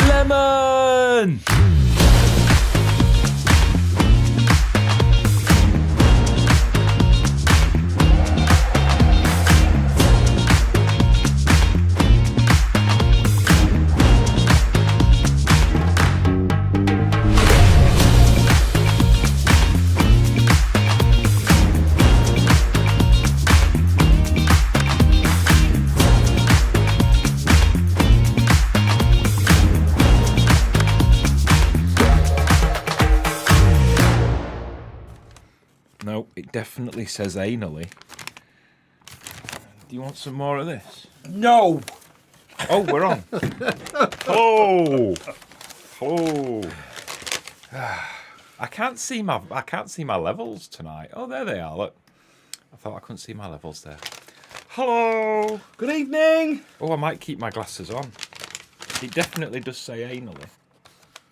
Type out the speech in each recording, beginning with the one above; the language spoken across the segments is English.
Lemon! No, it definitely says anally. Do you want some more of this? No. Oh, we're on. Oh, oh. I can't see my levels tonight. Oh, there they are. Look, I thought I couldn't see my levels there. Hello. Good evening. Oh, I might keep my glasses on. It definitely does say anally.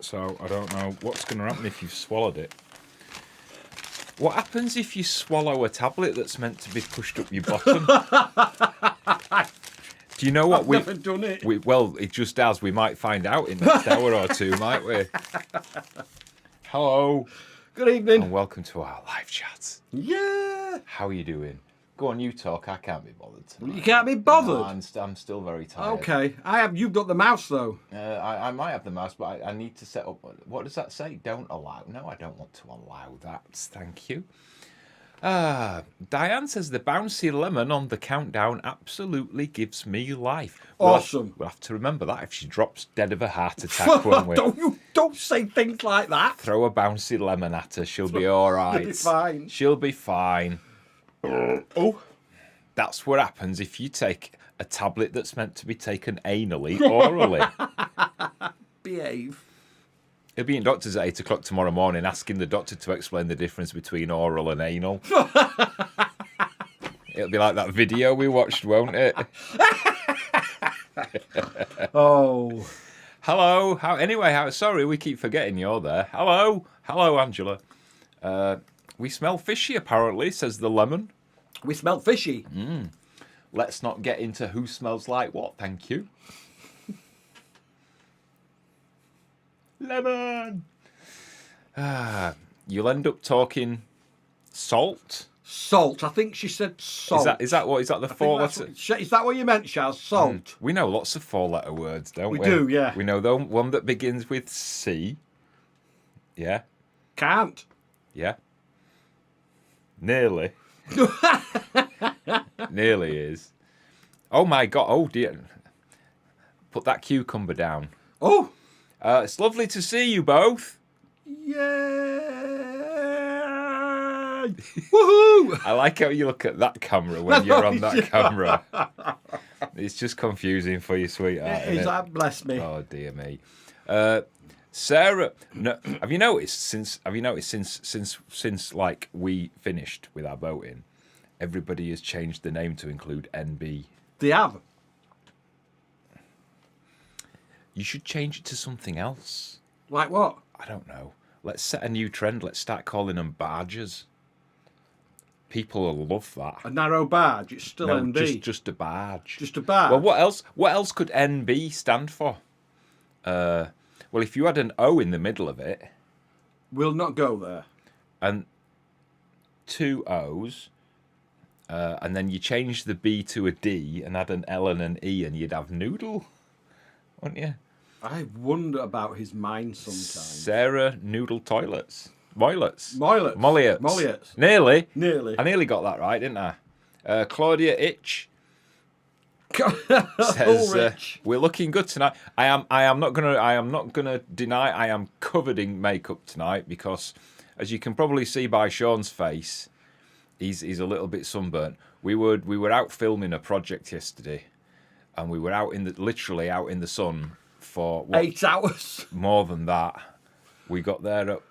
So I don't know what's going to happen if you've swallowed it. What happens if you swallow a tablet that's meant to be pushed up your bottom? Do you know what? I've never done it. Well, it just does. We might find out in the next hour or two, might we? Hello. Good evening. And welcome to our live chat. Yeah. How are you doing? Go on, you talk. I can't be bothered tonight. You can't be bothered? No, I'm still very tired. Okay. You've got the mouse, though. I might have the mouse, but I need to set up... What does that say? Don't allow... No, I don't want to allow that. Thank you. Diane says, the bouncy lemon on the countdown absolutely gives me life. Awesome. We'll have to remember that if she drops dead of a heart attack, won't we? Don't say things like that. Throw a bouncy lemon at her. She'll be all right. She'll be fine. She'll be fine. Oh. That's what happens if you take a tablet that's meant to be taken anally, orally. Behave. He'll be in doctors at 8 o'clock tomorrow morning asking the doctor to explain the difference between oral and anal. It'll be like that video we watched, won't it? Oh. Hello. Sorry, we keep forgetting you're there. Hello, Angela. We smell fishy, apparently, says the lemon. We smell fishy. Let's not get into who smells like what, thank you. Lemon. You'll end up talking salt. Salt. I think she said salt. Is that the four letter? Is that what you meant, Shaz? Salt. We know lots of four-letter words, don't we? We do, yeah. We know the one that begins with C. Yeah. Can't. Yeah. Nearly. Nearly is. Oh my God. Oh dear. Put that cucumber down. Oh. It's lovely to see you both. Yeah. birthday! Woohoo! I like how you look at that camera when you're on that camera. It's just confusing for you, sweetheart. Is that bless me? Oh dear me. Sarah, no, have you noticed since like we finished with our voting, everybody has changed the name to include NB. They have. You should change it to something else. Like what? I don't know. Let's set a new trend. Let's start calling them barges. People will love that. A narrow barge. It's still No, NB. just a barge. Just a barge. Well, what else? What else could NB stand for? Well, if you had an O in the middle of it, We'll not go there. and two O's, and then you change the B to a D and add an L and an E, and you'd have noodle, wouldn't you? I wonder about his mind sometimes. Sarah Noodle Toilets. Moilets. Mollets. Nearly. Nearly. I nearly got that right, didn't I? Claudia Itch Oh, says, Rich. "We're looking good tonight. I am not gonna deny I am covered in makeup tonight because, as you can probably see by Sean's face, he's a little bit sunburnt. We were out filming a project yesterday, and we were literally out in the sun for what, 8 hours. more than that. We got there at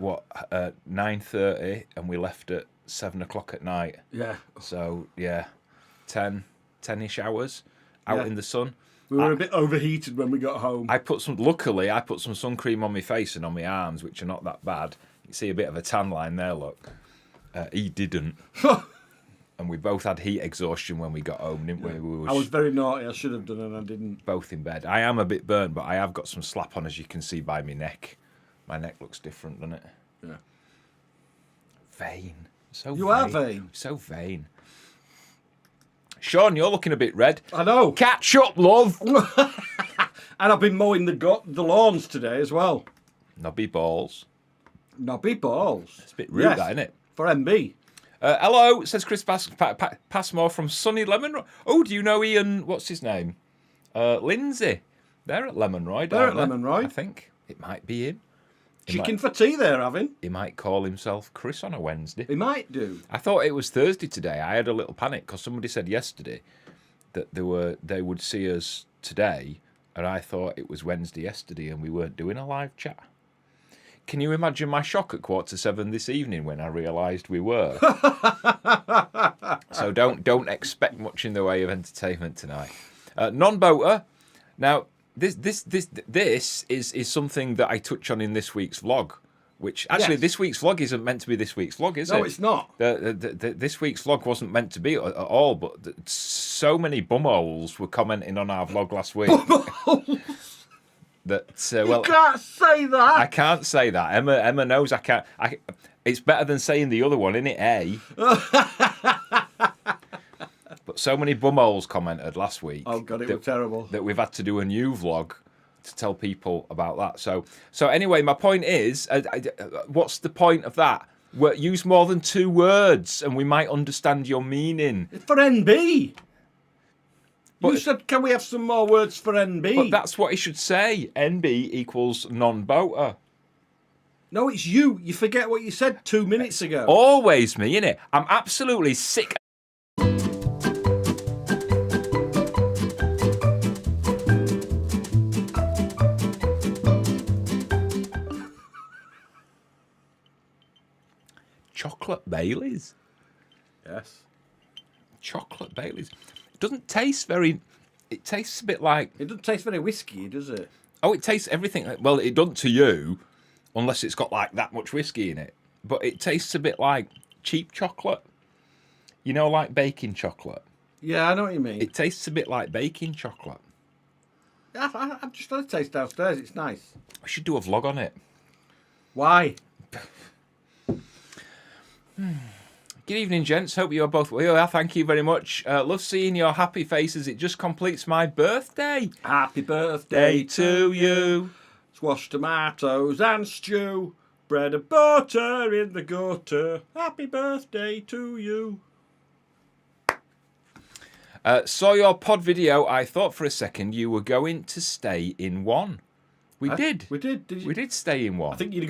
9:30, and we left at 7 o'clock at night. Yeah. So yeah, 10-ish hours out in the sun. We were a bit overheated when we got home. Luckily, I put some sun cream on my face and on my arms, which are not that bad. You can see a bit of a tan line there, look. He didn't. And we both had heat exhaustion when we got home, didn't we? I was very naughty. I should have done and I didn't. Both in bed. I am a bit burnt, but I have got some slap on, as you can see by my neck. My neck looks different, doesn't it? Yeah. Vain. So You vain. are vain. So vain. Sean, you're looking a bit red. I know. Catch up, love. And I've been mowing the lawns today as well. Knobby balls. Knobby balls. It's a bit rude, that, isn't it? For MB. Hello, says Chris Passmore from sunny Lemon. Oh, do you know Ian? What's his name? Lindsay. They're at Lemon Roy. They're at Lemon Roy. I think it might be him. Chicken for tea they're having. He might call himself Chris on a Wednesday. He might do. I thought it was Thursday today. I had a little panic because somebody said yesterday that they would see us today, and I thought it was Wednesday yesterday and we weren't doing a live chat. Can you imagine my shock at 7:15 this evening when I realised we were? So don't expect much in the way of entertainment tonight. Non-boater. Now, this is something that I touch on in this week's vlog, which actually this week's vlog isn't meant to be this week's vlog, is it? No, it's not. This week's vlog wasn't meant to be at all, but so many bumholes were commenting on our vlog last week. That You can't say that. I can't say that. Emma knows I can't. It's better than saying the other one, isn't it? But so many bumholes commented last week. Oh God, it was terrible. That we've had to do a new vlog to tell people about that. So anyway, my point is, what's the point of that? Use more than 2 words, and we might understand your meaning. It's for NB. But, you said, can we have some more words for NB? But that's what he should say. NB equals non-boater. No, it's you. You forget what you said 2 minutes ago. Always me, innit? I'm absolutely sick. Chocolate Baileys. Yes. Chocolate Baileys. It doesn't taste very... It tastes a bit like... It doesn't taste very whiskey, does it? Oh, it tastes everything. Well, it doesn't to you, unless it's got like that much whiskey in it. But it tastes a bit like cheap chocolate. You know, like baking chocolate. Yeah, I know what you mean. It tastes a bit like baking chocolate. I've just had a taste downstairs. It's nice. We should do a vlog on it. Why? Good evening, gents. Hope you're both well. Thank you very much. Love seeing your happy faces. It just completes my birthday. Happy birthday to you. Squash tomatoes and stew. Bread and butter in the gutter. Happy birthday to you. Saw your pod video. I thought for a second you were going to stay in one. We did. We did. Did you? We did stay in one. I think you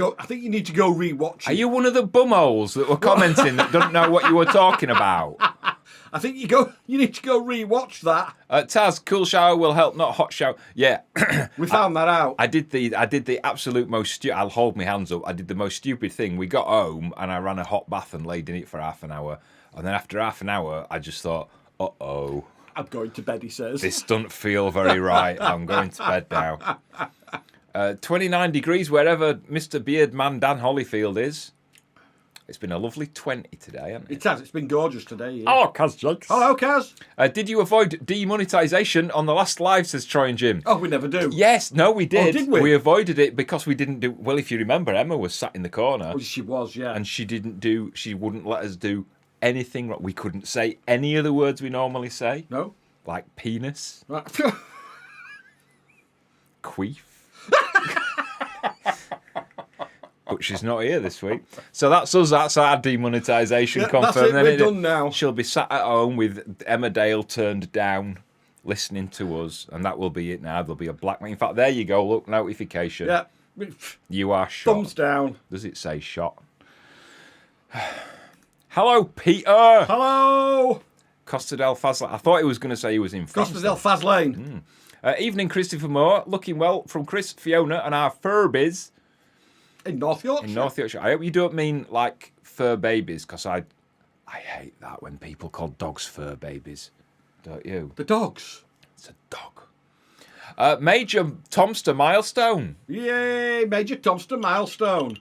need to go rewatch it. Are you one of the bumholes that were commenting that don't know what you were talking about? I think you need to go rewatch that. Taz, cool shower will help, not hot shower. Yeah. We found that out. I did the absolute most I'll hold my hands up. I did the most stupid thing. We got home and I ran a hot bath and laid in it for half an hour. And then after half an hour, I just thought, uh-oh. I'm going to bed, he says. This doesn't feel very right. I'm going to bed now. 29 degrees wherever Mr. Beardman Dan Hollyfield is. It's been a lovely 20 today, hasn't it? It has. It's been gorgeous today. Yeah. Oh, Kaz Jokes. Hello, Kaz. Did you avoid demonetization on the last live, says Troy and Jim? Oh, we never do. Yes, no, we did. Oh, did we? We avoided it because we didn't do... Well, if you remember, Emma was sat in the corner. Oh, she was, yeah. And she wouldn't let us do anything. We couldn't say any of the words we normally say. No? Like penis. Right. Queef. But she's not here this week. So that's us. That's our demonetisation confirmed. That's it. We're done now. She'll be sat at home with Emma Dale turned down, listening to us. And that will be it now. There'll be a black... In fact, there you go. Look, notification. Yeah. You are shot. Thumbs down. Does it say shot? Hello, Peter. Hello. Costa del Fazlane. I thought he was going to say he was in France. Costa del Fazlane. Evening, Christopher Moore. Looking well from Chris, Fiona, and our Furbies. In North Yorkshire. In North Yorkshire. I hope you don't mean like fur babies, because I hate that when people call dogs fur babies. Don't you? The dogs. It's a dog. Major Tomster milestone. Yay, Major Tomster milestone.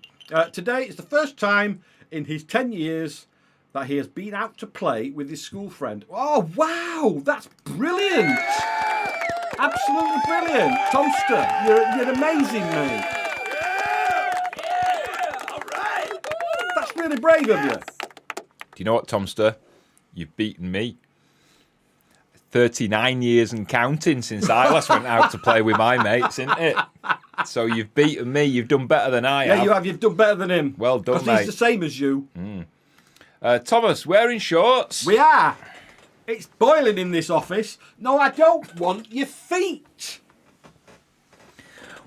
Today is the first time in his 10 years that he has been out to play with his school friend. Oh, wow, that's brilliant. Absolutely brilliant. Tomster, you're amazing, mate. All right. That's really brave of you. Do you know what, Tomster? You've beaten me. 39 years and counting since I last went out to play with my mates, isn't it? So you've beaten me. You've done better than I have. Yeah, you have. You've done better than him. Well done, mate. Because he's the same as you. Thomas, wearing shorts. We are. It's boiling in this office. No, I don't want your feet.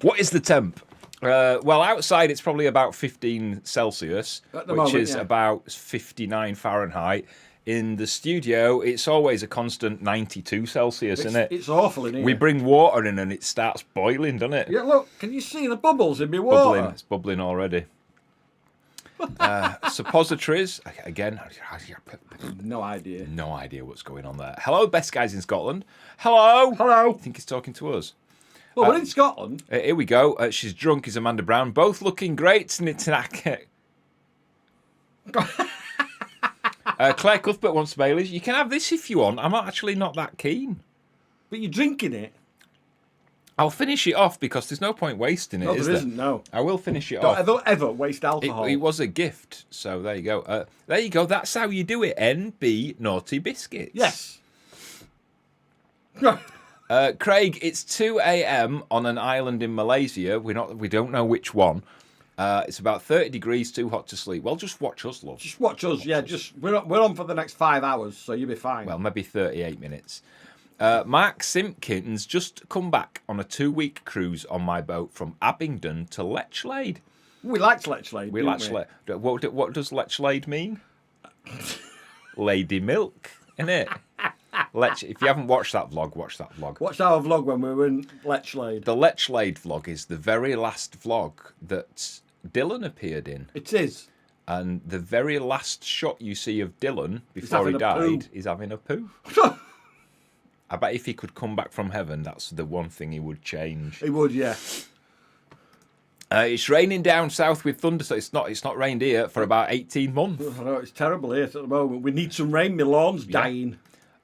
What is the temp? Well, outside it's probably about 15 Celsius, At the which moment, is yeah. about 59 Fahrenheit. In the studio, it's always a constant 92 Celsius, isn't it? It's awful in here. We bring water in and it starts boiling, doesn't it? Yeah, look, can you see the bubbles in my water? Bubbling. It's bubbling already. Suppositories. Again, No idea. no idea what's going on there. Hello, best guys in Scotland. Hello. Hello. I think he's talking to us. Well, we're in Scotland. Here we go. She's drunk is Amanda Brown. Both looking great. Claire Cuthbert wants Baileys. You can have this if you want. I'm actually not that keen. But you're drinking it. I'll finish it off because there's no point wasting it, No, is there there? isn't, no. I will finish it Don't off. ever waste alcohol. It was a gift, so there you go. There you go. That's how you do it. NB Naughty Biscuits. Yes. Craig, it's 2 a.m. on an island in Malaysia. We don't know which one. It's about 30 degrees, too hot to sleep. Well, just watch us, love. Just watch us. Yeah, we're on for the next 5 hours, so you'll be fine. Well, maybe 38 minutes. Mark Simpkins just come back on a 2-week cruise on my boat from Abingdon to Lechlade. We liked Lechlade. We Lechlade. What does Lechlade mean? Lady Milk, innit? If you haven't watched that vlog, watch that vlog. Watch our vlog when we were in Lechlade. The Lechlade vlog is the very last vlog that Dylan appeared in. It is. And the very last shot you see of Dylan before he died is having a poo. I bet if he could come back from heaven, that's the one thing he would change. He would, yeah. It's raining down south with thunder, so it's not rained here for about 18 months. I know, it's terrible here at the moment. We need some rain. My lawn's dying.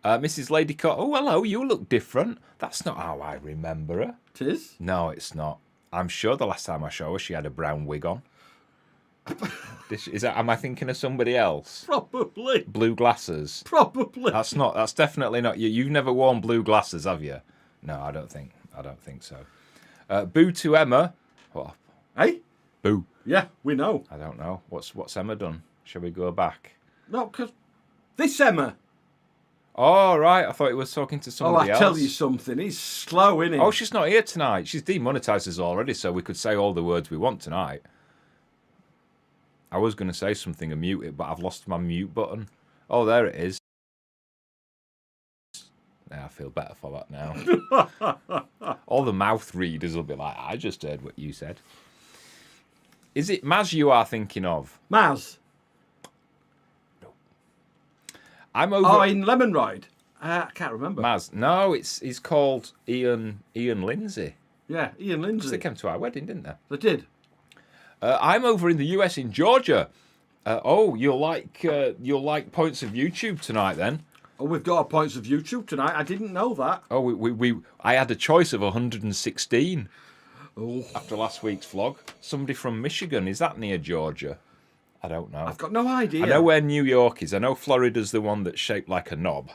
Mrs. Ladycott, oh, hello, you look different. That's not how I remember her. It is? No, it's not. I'm sure the last time I saw her, she had a brown wig on. Am I thinking of somebody else? Probably. Blue glasses. Probably. That's definitely not you. You've never worn blue glasses, have you? No, I don't think so. Boo to Emma. What? Hey? Boo. Yeah, we know. I don't know. What's Emma done? Shall we go back? No, because this Emma. Oh, right. I thought he was talking to Oh, somebody I else. tell you something. He's slow, isn't he? Oh, she's not here tonight. She's demonetised us already, so we could say all the words we want tonight. I was going to say something and mute it, but I've lost my mute button. Oh, there it is. Yeah, I feel better for that now. All the mouth readers will be like, I just heard what you said. Is it Maz you are thinking of? Maz. I'm over... Oh, in Lemon Ride. I can't remember. Maz. No, he's called Ian Lindsay. Yeah, Ian Lindsay. They came to our wedding, didn't they? They did. I'm over in the US in Georgia. You'll like points of YouTube tonight then. Oh, we've got our points of YouTube tonight. I didn't know that. Oh, I had a choice of 116 Oh. after last week's vlog. Somebody from Michigan. Is that near Georgia? I don't know. I've got no idea. I know where New York is. I know Florida's the one that's shaped like a knob.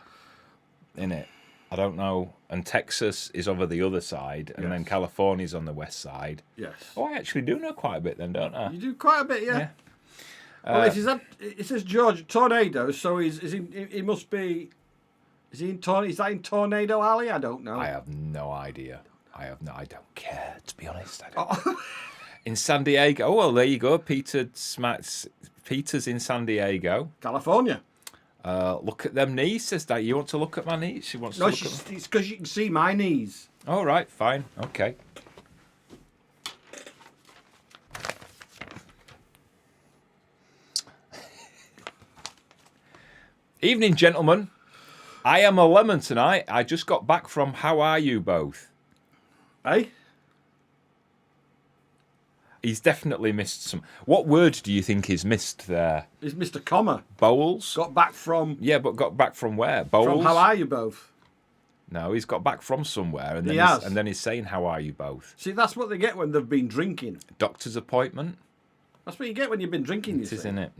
In it. I don't know. And Texas is over the other side, and then California's on the west side. Yes. Oh, I actually do know quite a bit then, don't I? You do quite a bit, yeah. Well, it says Georgia tornado, so he must be. Is he in Is that in Tornado Alley? I don't know. I have no idea. I don't care, to be honest. I don't. In San Diego. Oh, well, there you go. Peter's in San Diego. California. Look at them knees, says that. You want to look at my knees? She wants to look at them. It's because you can see my knees. All right, fine. Okay. Evening, gentlemen. I am a lemon tonight. I just got back from How Are You Both? Eh? He's definitely missed some. What word do you think he's missed there? Is Mr. Comma. Bowls? Got back from... Yeah, but got back from where? Bowls? From How Are You Both? No, he's got back from somewhere, and then he's saying, "How are you both?" See, that's what they get when they've been drinking. Doctor's appointment. That's what you get when you've been drinking. It is, isn't it?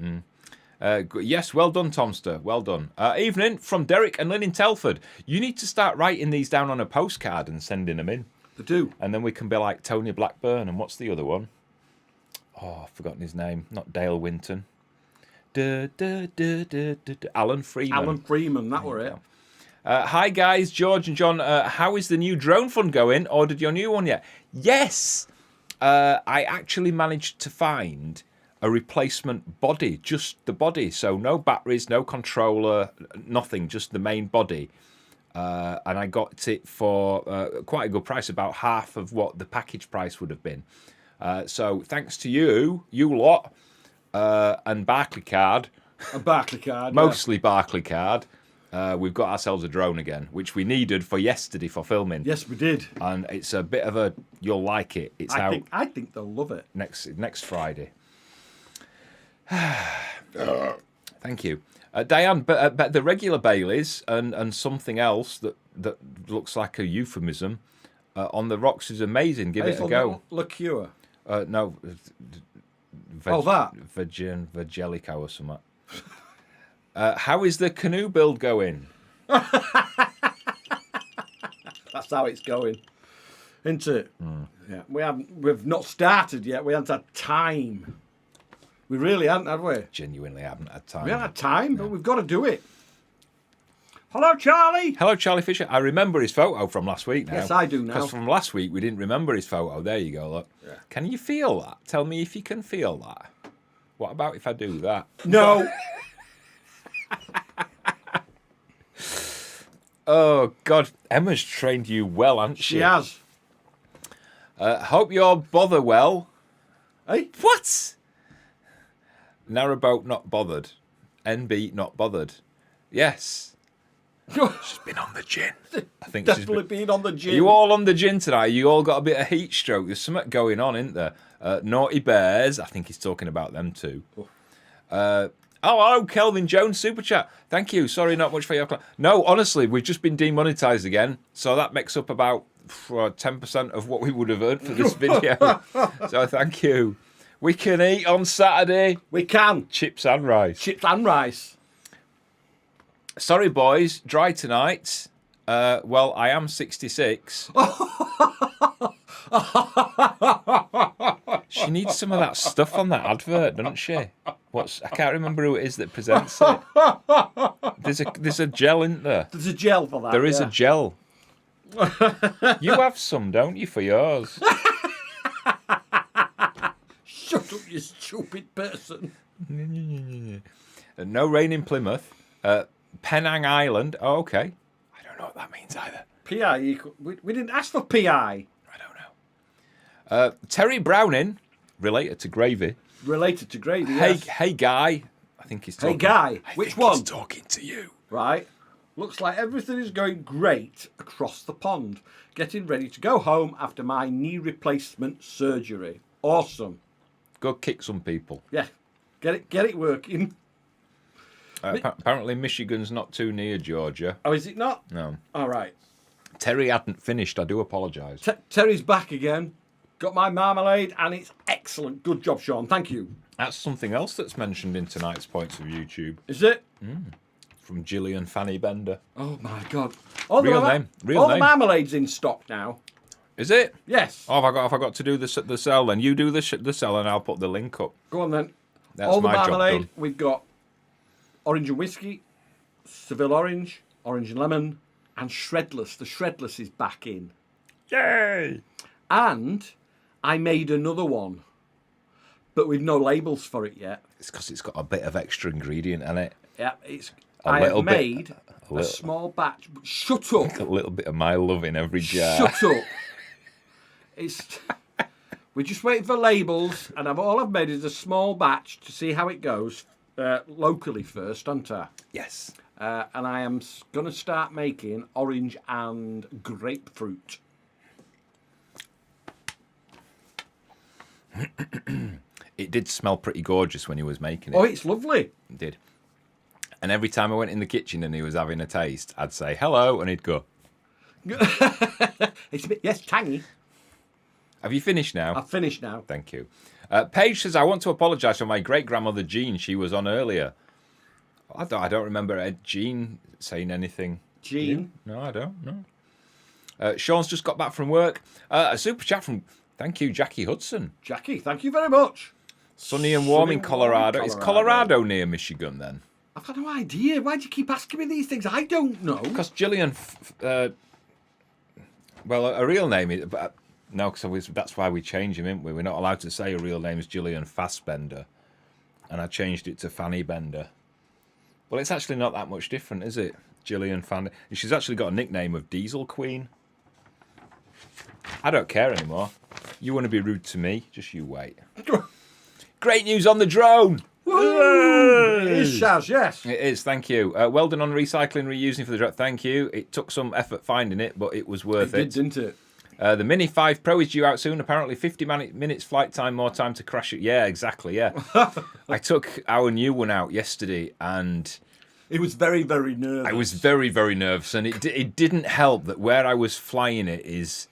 Yes, well done, Tomster. Well done. Evening from Derek and Lynn in Telford. You need to start writing these down on a postcard and sending them in. They do. And then we can be like Tony Blackburn. And what's the other one? Oh, I've forgotten his name. Not Dale Winton. Alan Freeman. Alan Freeman, that were it. Hi guys, George and John. How is the new drone fund going? Ordered your new one yet? Yes. I actually managed to find a replacement body, just the body. So no batteries, no controller, nothing, just the main body. And I got it for quite a good price, about half of what the package price would have been. So thanks to you lot, and Barclaycard. A Barclaycard. Mostly Barclaycard. We've got ourselves a drone again, which we needed for yesterday for filming. Yes, we did. And it's a bit of a, you'll like it. It's out. I think they'll love it. Next Friday. Thank you. Diane, but the regular Baileys and something else that looks like a euphemism on the rocks is amazing. Give it a go. Liqueur. No. That. Vagelico or something. How is the canoe build going? That's how it's going, isn't it? Yeah, we've not started yet. We haven't had time. We really haven't, have we? Genuinely haven't had time. We haven't had time, but we've got to do it. Hello, Charlie. Hello, Charlie Fisher. I remember his photo from last week now. Yes, I do now. Because from last week we didn't remember his photo. There you go, look. Yeah. Can you feel that? Tell me if you can feel that. What about if I do that? No. Oh, God. Emma's trained you well, hasn't she? She has. Hope you're bother well. Hey? What? Narrowboat not bothered. NB not bothered. Yes. She's been on the gin. I think Definitely been on the gin. Are you all on the gin tonight? You all got a bit of heat stroke. There's something going on, isn't there? Naughty Bears. I think he's talking about them too. Hello, Kelvin Jones, Super Chat. Thank you. Sorry, not much for your... No, honestly, we've just been demonetized again. So that makes up about 10% of what we would have earned for this video. So thank you. We can eat on Saturday. We can. Chips and rice. Chips and rice. Sorry, boys. Dry tonight. Well, I am 66. She needs some of that stuff on that advert, doesn't she? I can't remember who it is that presents it. There's a gel, isn't there? There's a gel for that. There is yeah. a gel. You have some, don't you, for yours? Shut up, you stupid person. No rain in Plymouth. Penang Island. Oh, okay. I don't know what that means either. PI. We didn't ask for PI. I don't know. Terry Browning, related to gravy. Related to gravy. Yes. Hey, guy. I think he's talking. Hey, guy. Which one? He's talking to you. Right. Looks like everything is going great across the pond. Getting ready to go home after my knee replacement surgery. Awesome. Go kick some people. Yeah. Get it working. Apparently, Michigan's not too near Georgia. Oh, is it not? No. All right. Terry hadn't finished. I do apologise. Terry's back again. Got my marmalade, and it's excellent. Good job, Sean. Thank you. That's something else that's mentioned in tonight's points of YouTube. Is it? From Gillian Fanny Bender. Oh, my God. Real name. The marmalade's in stock now. Is it? Yes. Oh, have I got to do the cell then? You do the cell and I'll put the link up. Go on, then. That's All the my job marmalade, done. we've got orange and whiskey, Seville orange and lemon, and shredless. The shredless is back in. Yay! And I made another one, but with no labels for it yet. It's because it's got a bit of extra ingredient in it. Yeah, I have made a small batch. Shut up. A little bit of my love in every jar. Shut up. We're just waiting for labels, and all I've made is a small batch to see how it goes locally first, aren't I? Yes. And I am going to start making orange and grapefruit. It did smell pretty gorgeous when he was making it. Oh, it's lovely. It did. And every time I went in the kitchen and he was having a taste, I'd say hello, and he'd go. It's a bit, yes, tangy. Have you finished now? I've finished now. Thank you. Paige says, I want to apologise for my great-grandmother Jean. She was on earlier. I don't remember Jean saying anything. Jean? No, I don't. No. Sean's just got back from work. A super chat from, thank you, Jackie Hudson. Jackie, thank you very much. Sunny and warm in Colorado. Is Colorado near Michigan then? I've got no idea. Why do you keep asking me these things? I don't know. Because Gillian, well, a real name is, but no, because that's why we change him, isn't we? We're not allowed to say a real name is Gillian Fassbender, and I changed it to Fanny Bender. Well, it's actually not that much different, is it? Gillian Fanny. She's actually got a nickname of Diesel Queen. I don't care anymore. You want to be rude to me? Just you wait. Great news on the drone. Woo! It is, Shaz, yes. It is, thank you. Well done on recycling, reusing for the drone. Thank you. It took some effort finding it, but it was worth it. It did, didn't it? The Mini 5 Pro is due out soon. Apparently 50 minutes flight time, more time to crash it. Yeah, exactly, yeah. I took our new one out yesterday and... It was very, very nervous. I was very, very nervous. And it didn't help that where I was flying it is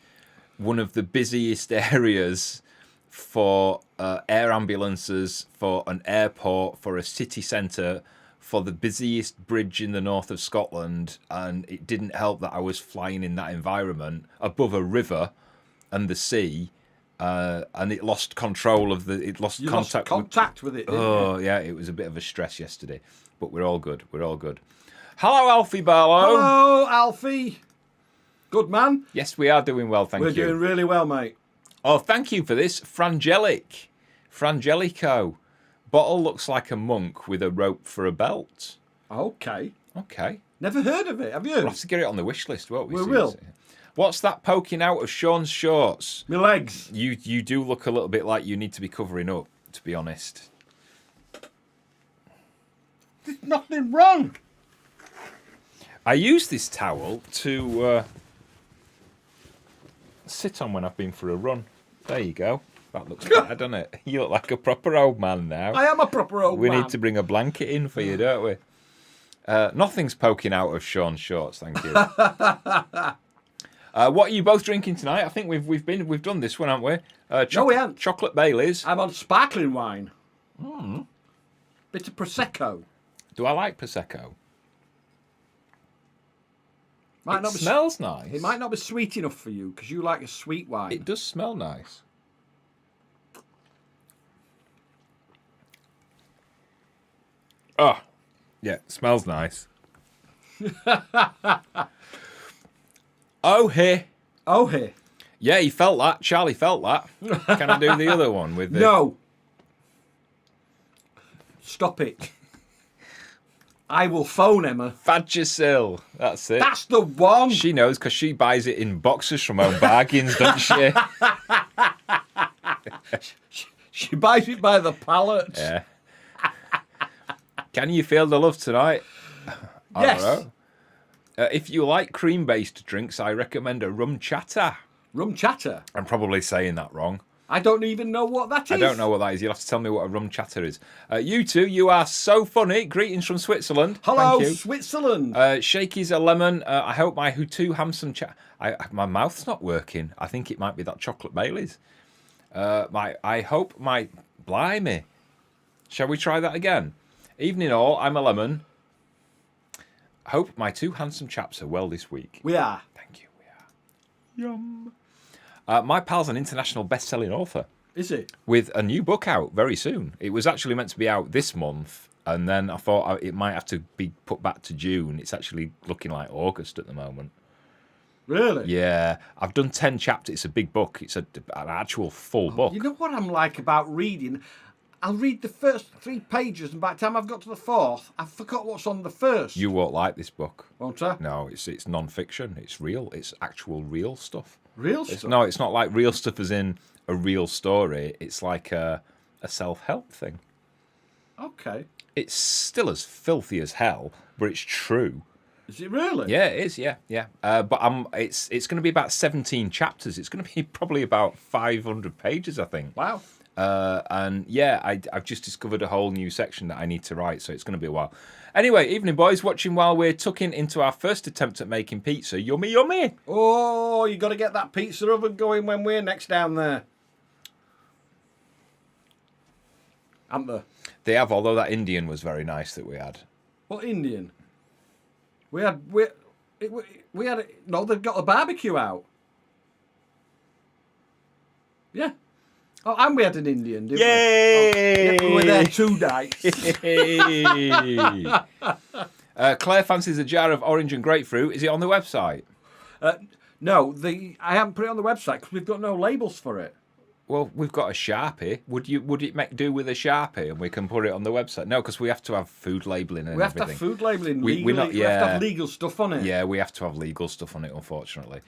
one of the busiest areas for air ambulances, for an airport, for a city centre, for the busiest bridge in the north of Scotland, and it didn't help that I was flying in that environment above a river and the sea, and it lost control of the. It lost contact with it. Oh yeah, it was a bit of a stress yesterday, but we're all good. We're all good. Hello, Alfie Barlow. Hello, Alfie. Good man. Yes, we are doing well, thank you. We're doing really well, mate. Oh, thank you for this, Frangelico. Bottle looks like a monk with a rope for a belt. Okay. Okay. Never heard of it, have you? We'll have to get it on the wish list, won't we? We will. What's that poking out of Sean's shorts? My legs. You do look a little bit like you need to be covering up, to be honest. There's nothing wrong. I use this towel to sit on when I've been for a run. There you go. That looks better, doesn't it? You look like a proper old man now. I am a proper old man. We need to bring a blanket in for you, don't we? Nothing's poking out of Sean's shorts, thank you. What are you both drinking tonight? I think we've done this one, haven't we? No, we haven't. Chocolate Baileys. I'm on sparkling wine. Bit of prosecco. Do I like prosecco? It smells nice. It might not be sweet enough for you because you like a sweet wine. It does smell nice. Oh, yeah, it smells nice. Oh, hey. Oh, here. Yeah, he felt that. Charlie felt that. Can I do the other one with the... No. Stop it. I will phone Emma. Vagisil. That's it. That's the one. She knows because she buys it in boxes from Home Bargains, doesn't she? She buys it by the pallet. Yeah. Can you feel the love tonight? I Yes. don't know. If you like cream-based drinks, I recommend a rum chatter. Rum chatter. I'm probably saying that wrong. I don't even know what that is. I don't know what that is. You'll have to tell me what a rum chatter is. You two, you are so funny. Greetings from Switzerland. Hello, Thank you. Switzerland. Shaky's a lemon. I hope my two handsome my mouth's not working. I think it might be that chocolate Baileys. I hope my... Blimey. Shall we try that again? Evening all, I'm a lemon. Hope my two handsome chaps are well this week. We are. Thank you, we are. Yum. My pal's an international best-selling author. Is it? With a new book out very soon. It was actually meant to be out this month, and then I thought it might have to be put back to June. It's actually looking like August at the moment. Really? Yeah. I've done 10 chapters. It's a big book. It's an actual full book. You know what I'm like about reading? I'll read the first 3 pages, and by the time I've got to the 4th, I've forgot what's on the first. You won't like this book. Won't I? No, it's non-fiction. It's real. It's actual real stuff. Real stuff? No, it's not like real stuff as in a real story. It's like a self-help thing. Okay. It's still as filthy as hell, but it's true. Is it really? Yeah, it is. Yeah. But it's going to be about 17 chapters. It's going to be probably about 500 pages, I think. Wow. And yeah, I've just discovered a whole new section that I need to write, so it's going to be a while. Anyway, evening boys, watching while we're tucking into our first attempt at making pizza. Yummy, yummy. Oh, you got to get that pizza oven going when we're next down there. Aren't there? They have, although that Indian was very nice that we had. What Indian? We had no. They've got a barbecue out. Yeah. Oh, and we had an Indian, didn't Yay! we? Oh, yeah, we were there 2 nights. Claire fancies a jar of orange and grapefruit. Is it on the website? No, I haven't put it on the website because we've got no labels for it. Well, we've got a Sharpie. Would it make do with a Sharpie and we can put it on the website? No, because we have to have food labelling and We have to everything. have food labelling. We have to have legal stuff on it. Yeah, we have to have legal stuff on it, unfortunately.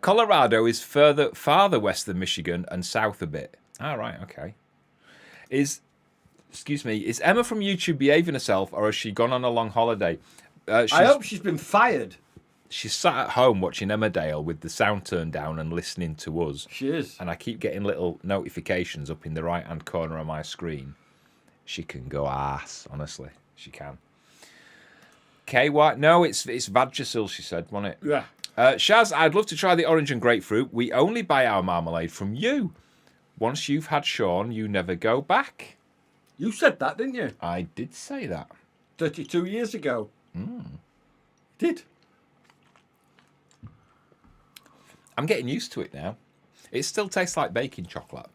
Colorado is farther west than Michigan and south a bit. Ah, right, okay. Is Emma from YouTube behaving herself, or has she gone on a long holiday? I hope she's been fired. She's sat at home watching Emmerdale with the sound turned down and listening to us. She is. And I keep getting little notifications up in the right-hand corner of my screen. She can go ass, honestly. She can. KY? No, it's Vagisil, she said, wasn't it? Yeah. Shaz, I'd love to try the orange and grapefruit. We only buy our marmalade from you. Once you've had Sean, you never go back. You said that, didn't you? I did say that. 32 years ago. Did. I'm getting used to it now. It still tastes like baking chocolate.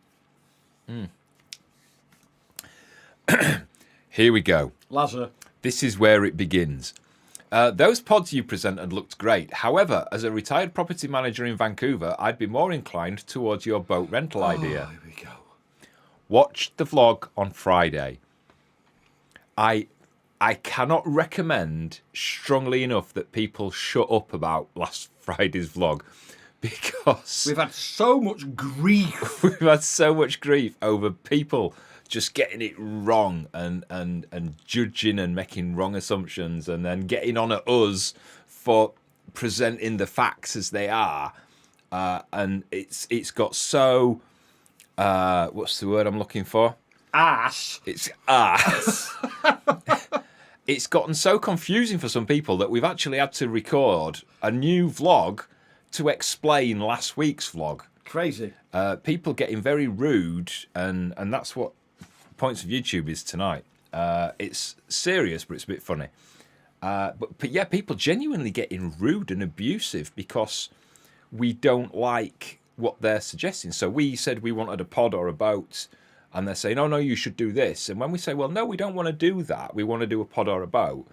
Here we go. Lazar. This is where it begins. Those pods you presented looked great. However, as a retired property manager in Vancouver, I'd be more inclined towards your boat rental idea. Here we go. Watched the vlog on Friday. I cannot recommend strongly enough that people shut up about last Friday's vlog, because We've had so much grief. we've had so much grief over people just getting it wrong and judging and making wrong assumptions and then getting on at us for presenting the facts as they are. And it's got so what's the word I'm looking for? Ass. It's ass. It's gotten so confusing for some people that we've actually had to record a new vlog to explain last week's vlog. Crazy. People getting very rude, and that's what Points of YouTube is tonight. It's serious, but it's a bit funny. But yeah, people genuinely getting rude and abusive because we don't like what they're suggesting. So we said we wanted a pod or a boat, and they're saying, oh, no, you should do this. And when we say, well, no, we don't want to do that. We want to do a pod or a boat.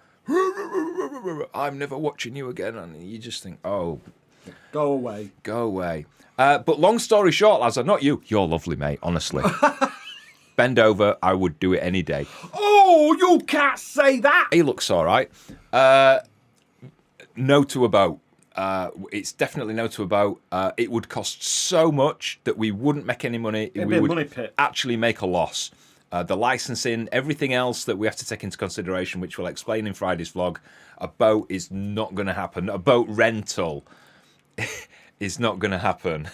I'm never watching you again. And you just think, oh, Go away. go away. But long story short, lads, not you. You're lovely, mate, honestly. Bend over, I would do it any day. Oh, you can't say that. He looks all right. No to a boat. It's definitely no to a boat. It would cost so much that we wouldn't make any money. It'd we be a would money pit. actually make a loss. The licensing, everything else that we have to take into consideration, which we'll explain in Friday's vlog, a boat is not going to happen. A boat rental is not going to happen.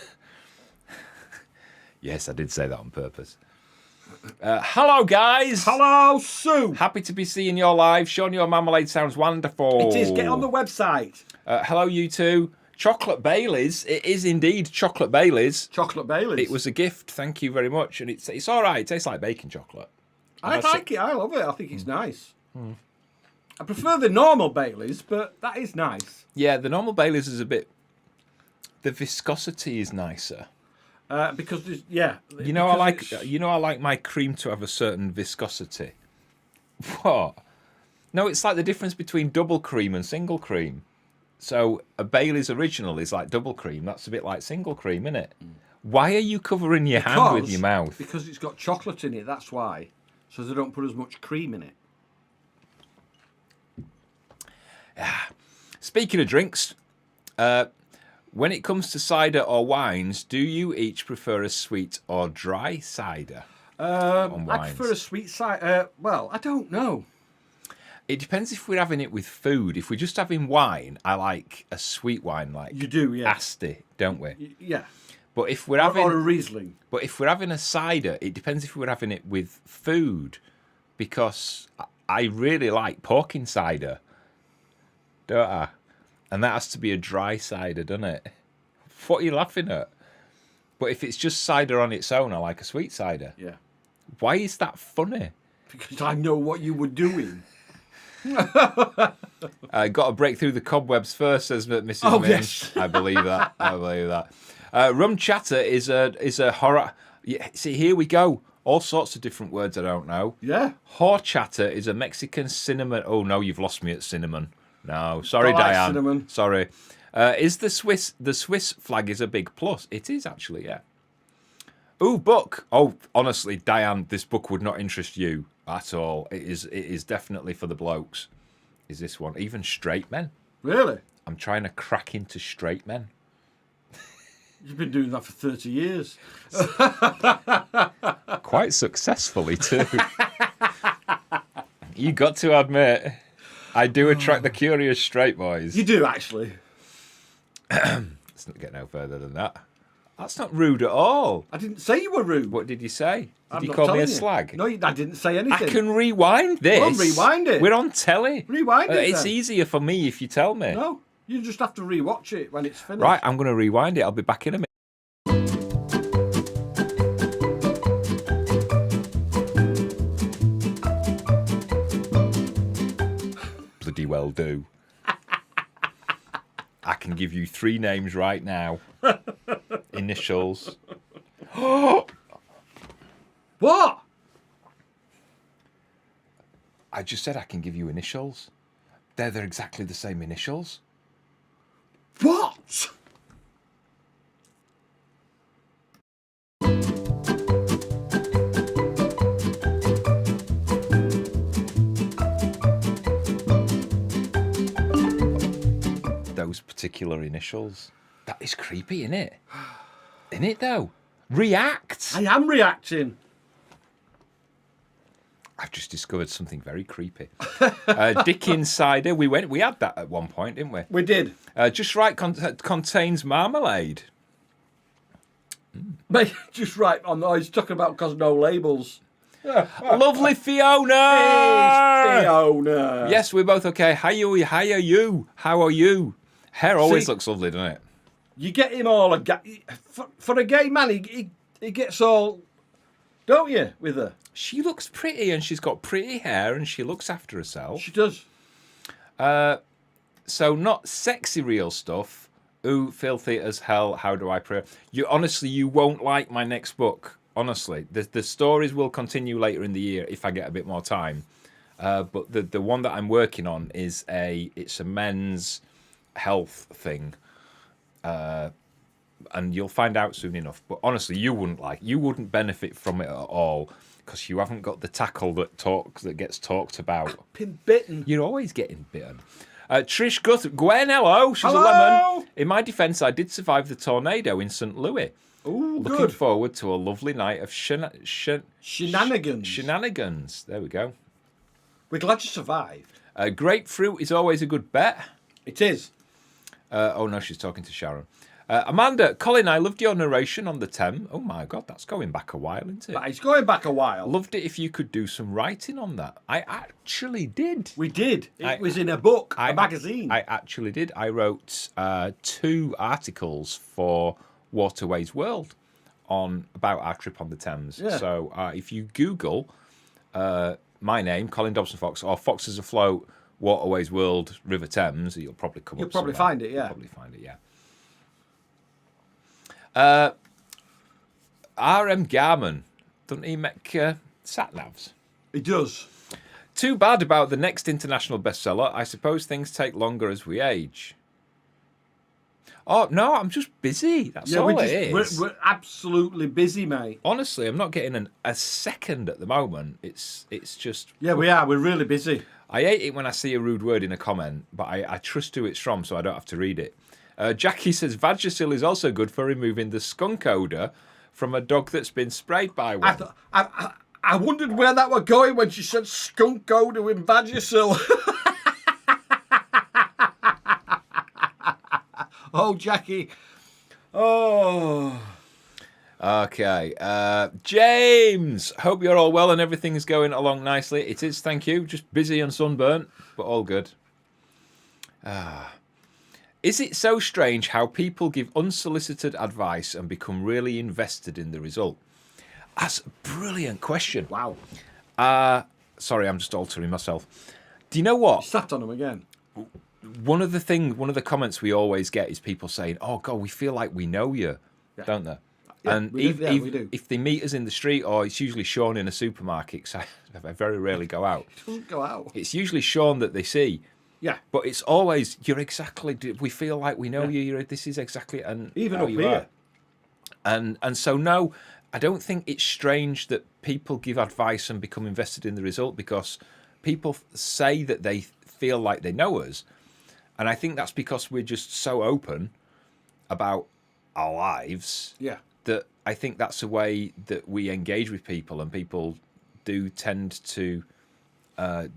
Yes, I did say that on purpose. Hello, guys. Hello, Sue. Happy to be seeing you live. Sean, your Marmalade sounds wonderful. It is. Get on the website. Hello, you two. Chocolate Baileys. It is indeed Chocolate Baileys. Chocolate Baileys. It was a gift. Thank you very much. And it's all right. It tastes like bacon chocolate. I like it. I love it. I think it's nice. I prefer the normal Baileys, but that is nice. Yeah, the normal Baileys is a bit... The viscosity is nicer. Because there's, yeah. You know, I like my cream to have a certain viscosity. What? No, it's like the difference between double cream and single cream. So a Bailey's original is like double cream. That's a bit like single cream, isn't it? Why are you covering your hand with your mouth? Because it's got chocolate in it, that's why. So they don't put as much cream in it. Speaking of drinks, when it comes to cider or wines, do you each prefer a sweet or dry cider? I prefer a sweet cider. Well, I don't know. It depends if we're having it with food. If we're just having wine, I like a sweet wine, like you do, yeah. Asti, don't we? Yeah. But if we're having or a Riesling. But if we're having a cider, it depends if we're having it with food, because I really like porking cider, don't I? And that has to be a dry cider, doesn't it? What are you laughing at? But if it's just cider on its own, I like a sweet cider. Yeah. Why is that funny? Because I know what you were doing. Got to break through the cobwebs first, says Mrs. Oh, Minch. yes. I believe that. I believe that. Rum chatter is a horror. Yeah, see, here we go. All sorts of different words I don't know. Yeah. Horchata is a Mexican cinnamon. Oh no, you've lost me at cinnamon. No, sorry, Don't like Diane. cinnamon. Sorry. Is the Swiss flag is a big plus? It is actually, yeah. Ooh, book. Oh, honestly, Diane, this book would not interest you at all. It is definitely for the blokes. Is this one even straight men? Really? I'm trying to crack into straight men. You've been doing that for 30 years. Quite successfully too. You got to admit, I do attract the curious straight boys. You do, actually. Let's not get no further than that. That's not rude at all. I didn't say you were rude. What did you say? I'm Did you not call me a telling you. slag? No, I didn't say anything. I can rewind this. Well, rewind it. We're on telly. Rewind it, It's then. easier for me if you tell me. No, you just have to rewatch it when it's finished. Right, I'm going to rewind it. I'll be back in a minute. Bloody well do. I can give you 3 names right now. Initials. What? I just said I can give you initials. They're exactly the same initials. What? Those particular initials. That is creepy, isn't it? Isn't it, though? React! I am reacting. I've just discovered something very creepy. Dickens cider. We had that at one point, didn't we? We did. Just right contains marmalade. Mate, just right on. Oh, he's talking about because no labels. Lovely Fiona. Hey, Fiona. Yes, we're both okay. How are you? How are you? Hair always See, looks lovely, doesn't it? You get him all for a gay man. He gets all, don't you, with her? She looks pretty, and she's got pretty hair, and she looks after herself. She does. So not sexy real stuff. Ooh, filthy as hell. How do I pray? You honestly, you won't like my next book. Honestly, the stories will continue later in the year if I get a bit more time. But the one that I'm working on is it's a men's health thing. And you'll find out soon enough. But honestly, you wouldn't benefit from it at all because you haven't got the tackle that gets talked about. Been bitten. You're always getting bitten. Trish Gwen, hello. She's Hello. a lemon. In my defence, I did survive the tornado in St. Louis. Ooh, Looking good. forward to a lovely night of Shenanigans. Shenanigans. There we go. We're glad you survived. Grapefruit is always a good bet. It is. Oh no, she's talking to Sharon. Amanda, Colin, I loved your narration on the Thames. Oh my God, that's going back a while, isn't it? But it's going back a while. Loved it if you could do some writing on that. I actually did. We did. It was in a book, a magazine. I actually did. I wrote 2 articles for Waterways World about our trip on the Thames. Yeah. So if you Google my name, Colin Dobson-Fox, or Foxes Afloat, Waterways World, River Thames, you'll probably come You'll up probably somewhere. find it, yeah. You'll probably find it, yeah. RM Garman, doesn't he make sat-navs? It does. Too bad about the next international bestseller. I suppose things take longer as we age. Oh, no, I'm just busy. That's all it is. We're absolutely busy, mate. Honestly, I'm not getting a second at the moment. It's just... Yeah, we are. We're really busy. I hate it when I see a rude word in a comment, but I trust who it's from, so I don't have to read it. Jackie says, Vagisil is also good for removing the skunk odour from a dog that's been sprayed by one. I wondered where that were going when she said skunk odour in Vagisil. Oh, Jackie. Oh. Okay. James, hope you're all well and everything's going along nicely. It is, thank you. Just busy and sunburnt, but all good. Is it so strange how people give unsolicited advice and become really invested in the result? That's a brilliant question. Wow. Sorry, I'm just altering myself. Do you know what? Sat on him again. One of the comments we always get is people saying, "Oh God, we feel like we know you," don't they? Yeah, and we do. if they meet us in the street, or it's usually Sean in a supermarket, 'cause I very rarely go out. It doesn't go out. It's usually Sean that they see. Yeah. But it's always, you're exactly, we feel like we know you. This is exactly, and Even how up you here. are. And so, no, I don't think it's strange that people give advice and become invested in the result, because people say that they feel like they know us. And I think that's because we're just so open about our lives. Yeah. That I think that's a way that we engage with people, and people do tend to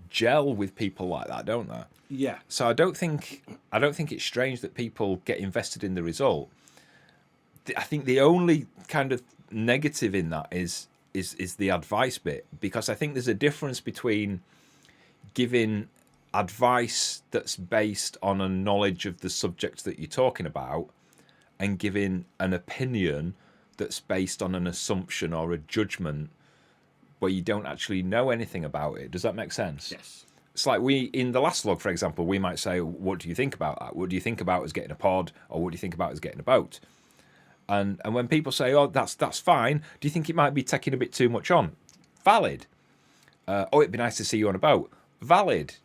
gel with people like that, don't they? Yeah. So I don't think it's strange that people get invested in the result. I think the only kind of negative in that is the advice bit, because I think there's a difference between giving advice that's based on a knowledge of the subject that you're talking about and giving an opinion that's based on an assumption or a judgment where you don't actually know anything about it. Does that make sense? Yes. It's like in the last log, for example, we might say, what do you think about that? What do you think about us getting a pod, or what do you think about us getting a boat? And when people say, oh, that's fine, do you think it might be taking a bit too much on? Valid. Oh, it'd be nice to see you on a boat. Valid.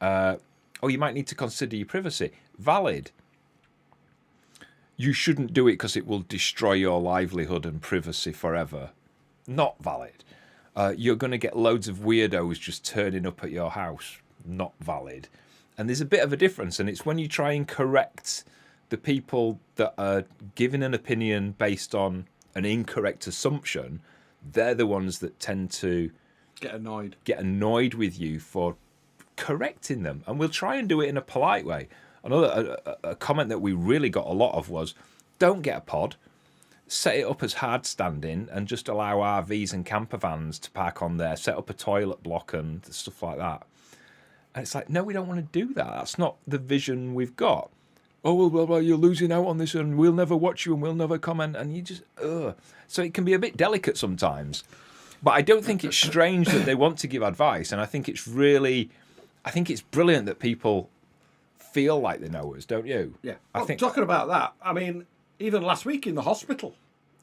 Oh, you might need to consider your privacy. Valid. You shouldn't do it because it will destroy your livelihood and privacy forever. Not valid. You're going to get loads of weirdos just turning up at your house. Not valid. And there's a bit of a difference, and it's when you try and correct the people that are giving an opinion based on an incorrect assumption, they're the ones that tend to Get annoyed with you for correcting them. And we'll try and do it in a polite way. Another a comment that we really got a lot of was, don't get a pod. Set it up as hard standing and just allow RVs and camper vans to park on there. Set up a toilet block and stuff like that. And it's like, no, we don't want to do that. That's not the vision we've got. Oh, well, you're losing out on this and we'll never watch you and we'll never comment. And you just, So it can be a bit delicate sometimes. But I don't think it's strange that they want to give advice. And I think it's brilliant that people feel like they know us, don't you? Yeah. I think talking about that, I mean, even last week in the hospital.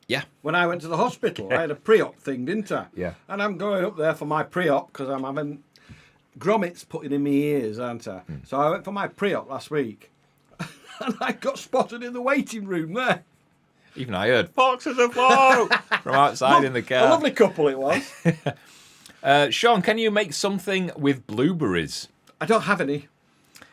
Yeah. When I went to the hospital, I had a pre-op thing, didn't I? Yeah. And I'm going up there for my pre-op because I'm having grommets putting in my ears, aren't I? So I went for my pre-op last week, and I got spotted in the waiting room there. Even I heard Foxes Afloat from outside in the car. A lovely couple it was. Sean, can you make something with blueberries? I don't have any.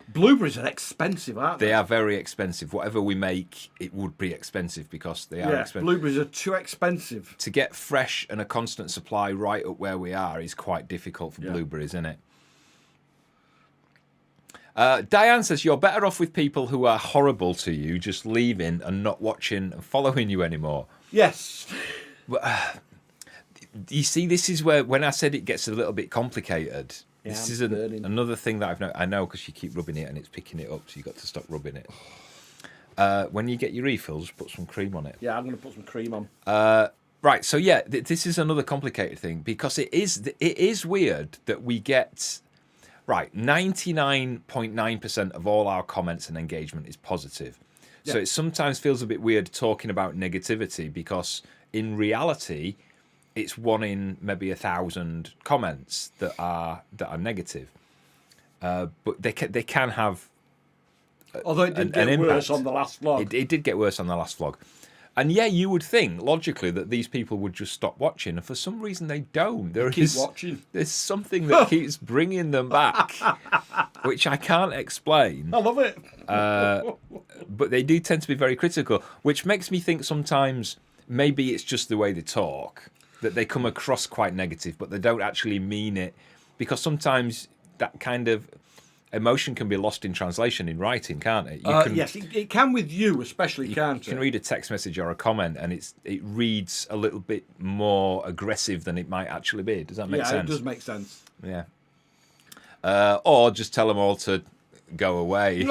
Blueberries are expensive, aren't they? They are very expensive. Whatever we make, it would be expensive because they are expensive. Blueberries are too expensive. To get fresh and a constant supply right up where we are is quite difficult for blueberries, isn't it? Diane says, you're better off with people who are horrible to you, just leaving and not watching and following you anymore. Yes. You see, this is where, when I said it gets a little bit complicated, this is another thing that I've known. I know because you keep rubbing it and it's picking it up, so you've got to stop rubbing it. When you get your refills, put some cream on it. Yeah, I'm going to put some cream on. Right, so yeah, this is another complicated thing because it is weird that we get... Right, 99.9% of all our comments and engagement is positive. So it sometimes feels a bit weird talking about negativity because in reality, it's 1 in maybe 1,000 comments that are negative. But they can have although it did get worse on the last vlog. It did get worse on the last vlog. And yeah, you would think logically that these people would just stop watching, and for some reason they don't. Keep watching. There's something that keeps bringing them back, which I can't explain. I love it. But they do tend to be very critical, which makes me think sometimes maybe it's just the way they talk, that they come across quite negative, but they don't actually mean it, because sometimes that kind of emotion can be lost in translation in writing, can't it? Yes, it can with you especially, can't it? You can read a text message or a comment and it reads a little bit more aggressive than it might actually be. Does that make sense? Yeah, it does make sense. Yeah. Or just tell them all to go away.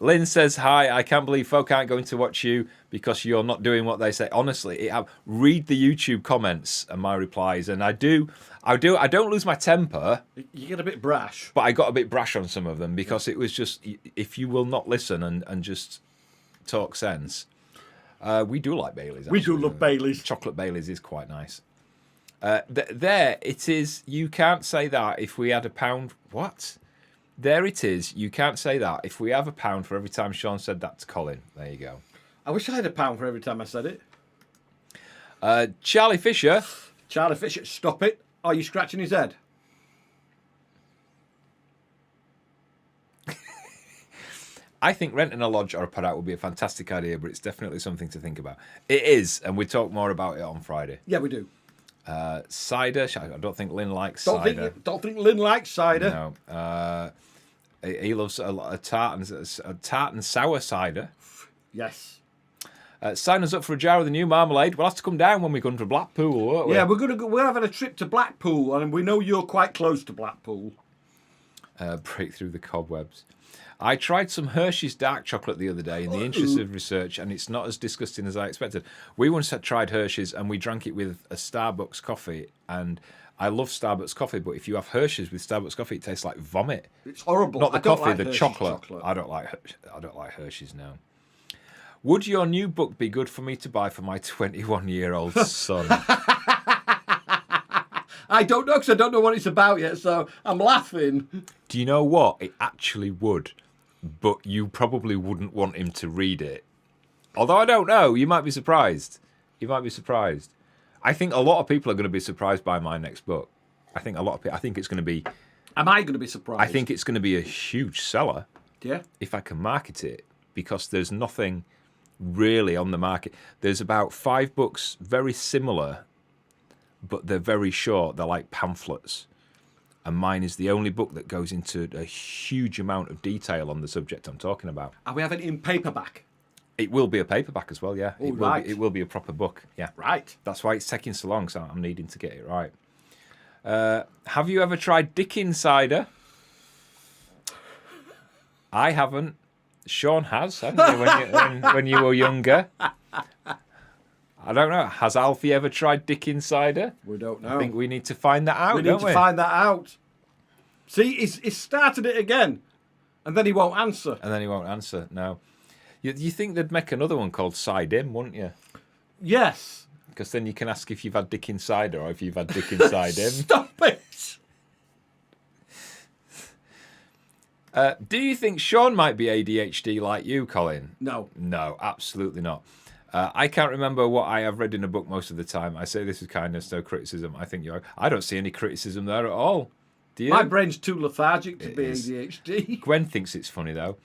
Lynn says, hi, I can't believe folk aren't going to watch you because you're not doing what they say. Honestly, read the YouTube comments and my replies, and I don't lose my temper. You get a bit brash. But I got a bit brash on some of them because it was just, if you will not listen and just talk sense. We do like Baileys. We do love Baileys. Chocolate Baileys is quite nice. There it is. You can't say that if we had £1. What? There it is. You can't say that if we have £1 for every time Sean said that to Colin. There you go. I wish I had £1 for every time I said it. Charlie Fisher. Charlie Fisher, stop it. Are you scratching his head? I think renting a lodge or a pad out would be a fantastic idea, but it's definitely something to think about. It is, and we talk more about it on Friday. Yeah, we do. Cider. I don't think Lynn likes cider. Don't think Lynn likes cider. No. He loves a tart and sour cider. Yes. Sign us up for a jar of the new Marmalade. We'll have to come down when we come to Blackpool, won't we? Yeah, we're having a trip to Blackpool, and we know you're quite close to Blackpool. Break through the cobwebs. I tried some Hershey's dark chocolate the other day in the interest of research, and it's not as disgusting as I expected. We once had tried Hershey's, and we drank it with a Starbucks coffee, and I love Starbucks coffee, but if you have Hershey's with Starbucks coffee, it tastes like vomit. It's horrible. Not the coffee, like the chocolate. I don't like Hershey's now. Would your new book be good for me to buy for my 21-year-old son? I don't know, because I don't know what it's about yet, so I'm laughing. Do you know what? It actually would, but you probably wouldn't want him to read it. Although I don't know, you might be surprised. I think a lot of people are going to be surprised by my next book. I think it's going to be... Am I going to be surprised? I think it's going to be a huge seller. Yeah. If I can market it, because there's nothing really on the market. There's about 5 books very similar, but they're very short. They're like pamphlets. And mine is the only book that goes into a huge amount of detail on the subject I'm talking about. Are we having it in paperback? It will be a paperback as well, yeah. It will be a proper book, yeah. Right. That's why it's taking so long, so I'm needing to get it right. Have you ever tried Dickens cider? I haven't. Sean has, hasn't he, when you were younger? I don't know. Has Alfie ever tried Dickens cider? We don't know. I think we need to find that out, We need to find that out. See, he's started it again, and then he won't answer. No. You think they'd make another one called Cidim, wouldn't you? Yes. Because then you can ask if you've had dick inside her or if you've had dick inside him. Stop it! Do you think Sean might be ADHD like you, Colin? No. No, absolutely not. I can't remember what I have read in a book most of the time. I say this with kindness, no criticism. I think you are. I don't see any criticism there at all. Do you? My brain's too lethargic to be is. ADHD. Gwen thinks it's funny, though.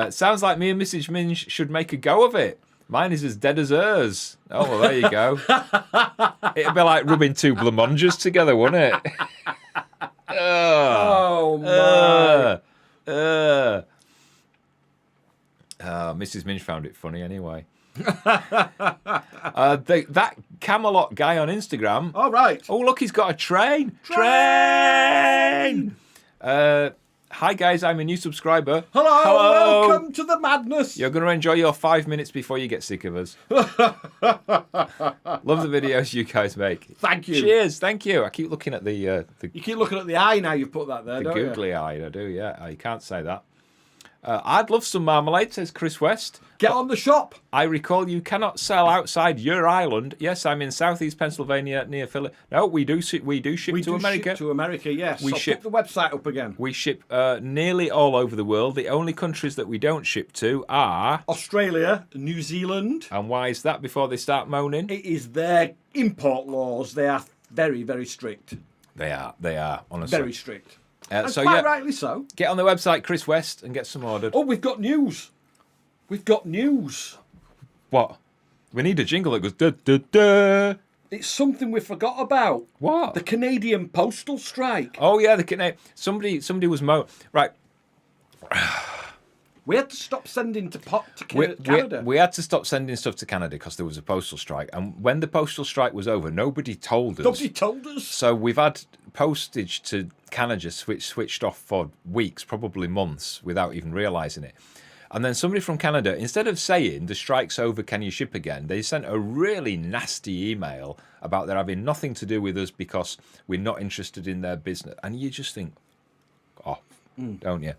Sounds like me and Mrs. Minge should make a go of it. Mine is as dead as hers. Oh, well, there you go. It'd be like rubbing two blancmanges together, wouldn't it? Oh, my. Mrs. Minge found it funny anyway. That Camelot guy on Instagram. All right. Oh, look, he's got a train. Train! Hi, guys, I'm a new subscriber. Hello. Welcome to the madness. You're going to enjoy your 5 minutes before you get sick of us. Love the videos you guys make. Thank you. Cheers, thank you. I keep looking at the You keep looking at the eye now you've put that there, don't you? googly eye. I do, yeah. You can't say that. I'd love some marmalade, says Chris West. Get on the shop. I recall you cannot sell outside your island. Yes, I'm in southeast Pennsylvania near Philly. No, we do ship to America. Ship to America, yes. We So ship- put the website up again. We ship nearly all over the world. The only countries that we don't ship to are... Australia, New Zealand. And why is that before they start moaning? It is their import laws. They are very, very strict. They are, honestly. Very strict. And So quite yeah, rightly so. get on the website, Chris West, and get some ordered. Oh, we've got news. We've got news. What? We need a jingle that goes da da da. It's something we forgot about. What? The Canadian postal strike. Oh yeah, somebody was right. We had to stop sending to Canada. We had to stop sending stuff to Canada because there was a postal strike, and when the postal strike was over, nobody told us. Nobody told us. So we've had postage to Canada switched off for weeks, probably months, without even realising it. And then somebody from Canada, instead of saying the strike's over, can you ship again, they sent a really nasty email about there having nothing to do with us because we're not interested in their business. And you just think, don't you?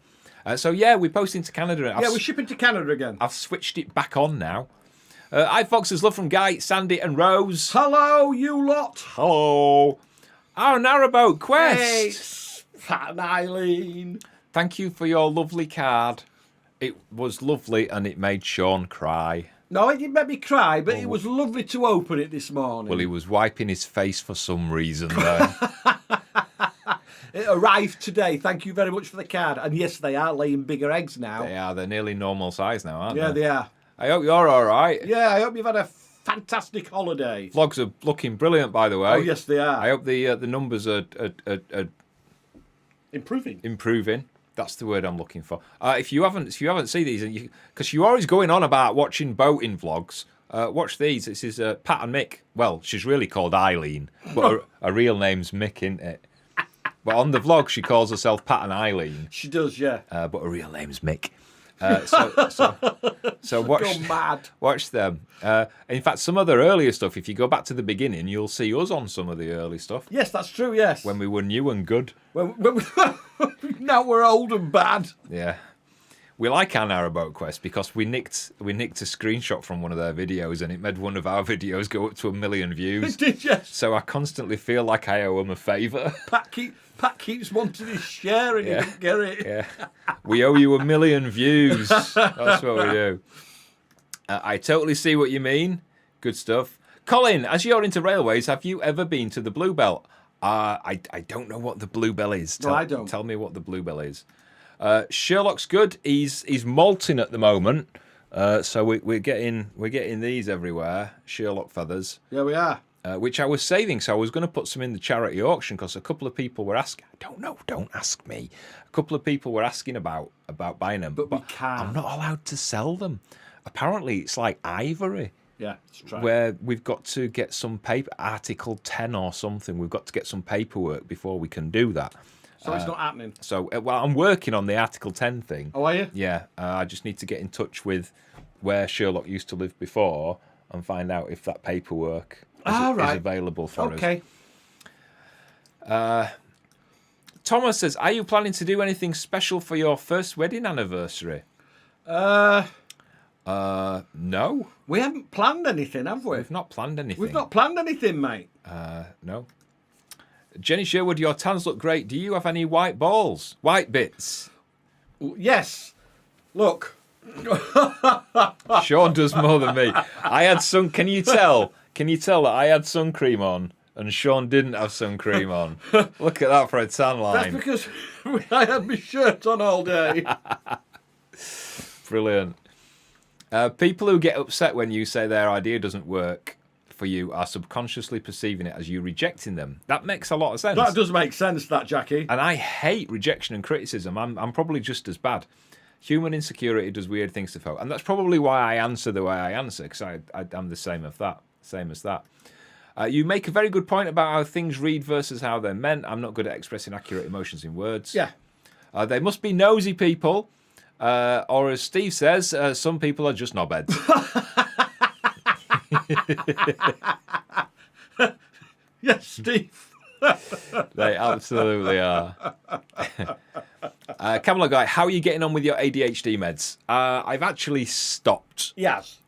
So yeah, we're posting to Canada. We're shipping to Canada again. I've switched it back on now. Hi, Foxes, love from Guy, Sandy, and Rose. Hello, you lot. Hello. Our narrowboat quest. Hey, Pat and Eileen. Thank you for your lovely card. It was lovely and it made Sean cry. No, it didn't make me cry, but it was lovely to open it this morning. Well, he was wiping his face for some reason there. It arrived today. Thank you very much for the card. And yes, they are laying bigger eggs now. They are. They're nearly normal size now, aren't they? Yeah, they are. I hope you're all right. Yeah, I hope you've had a fantastic holiday. Vlogs are looking brilliant, by the way. Oh, yes, they are. I hope the numbers are improving. That's the word I'm looking for. If you haven't seen these, because you're always going on about watching boating vlogs, watch these. This is Pat and Mick. Well, she's really called Eileen, but her real name's Mick, isn't it? But on the vlog, she calls herself Pat and Eileen. She does, yeah. But her real name's Mick. So watch, go mad. Watch them. In fact, some of their earlier stuff, if you go back to the beginning, you'll see us on some of the early stuff. Yes, that's true, yes. When we were new and good. Now we're old and bad. Yeah. We like our narrowboat quest because we nicked a screenshot from one of their videos and it made one of our videos go up to 1 million views. It did, yes. So I constly feel like I owe them a favour. Pat keeps wanting his share and he doesn't get it. Yeah. We owe you 1 million views. That's what we do. I totally see what you mean. Good stuff. Colin, as you're into railways, have you ever been to the Bluebell? I don't know what the Bluebell is. No, I don't. Tell me what the Bluebell is. Sherlock's good. He's molting at the moment. So we're getting these everywhere. Sherlock feathers. Yeah, we are. Which I was saving, so I was going to put some in the charity auction because a couple of people were asking. I don't know, don't ask me. A couple of people were asking about buying them, but we can't. I'm not allowed to sell them. Apparently, it's like ivory. Yeah, let's try. Where we've got to get some paper, Article 10 or something. We've got to get some paperwork before we can do that. So it's not happening. So, I'm working on the Article 10 thing. Oh, are you? Yeah, I just need to get in touch with where Sherlock used to live before and find out if that paperwork is available for us. Okay. Thomas says, are you planning to do anything special for your first wedding anniversary? No. We haven't planned anything, have we? We've not planned anything. We've not planned anything, mate. No. Jenny Sherwood, your tans look great. Do you have any white balls? White bits? Yes. Look. Sean does more than me. I had sun. Can you tell? Can you tell that I had sun cream on and Sean didn't have sun cream on? Look at that for a tan line. That's because I had my shirt on all day. Brilliant. People who get upset when you say their idea doesn't work for you are subconsciously perceiving it as you rejecting them. That makes a lot of sense. That does make sense, that, Jackie. And I hate rejection and criticism. I'm probably just as bad. Human insecurity does weird things to folk, and that's probably why I answer the way I answer, because I'm the same as that. You make a very good point about how things read versus how they're meant. I'm not good at expressing accurate emotions in words. Yeah. They must be nosy people, or as Steve says, some people are just knobheads. Yes, Steve. They absolutely are. Camelot Guy, how are you getting on with your ADHD meds? I've actually stopped. Yes.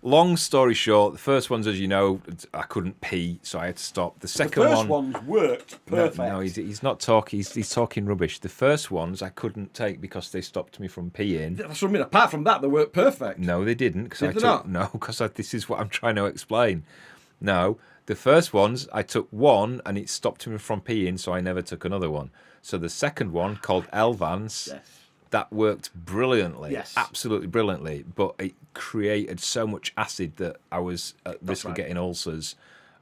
Long story short, the first ones, as you know, I couldn't pee, so I had to stop. The second The first ones worked perfect. No, he's not talking. He's talking rubbish. The first ones I couldn't take because they stopped me from peeing. That's what I mean. Apart from that, they worked perfect. No, they didn't. Did they not? No, because this is what I'm trying to explain. No, the first ones I took one and it stopped me from peeing, so I never took another one. So the second one, called Elvans, Yes. that worked brilliantly. Yes. Absolutely brilliantly. But it created so much acid that I was at risk of getting ulcers,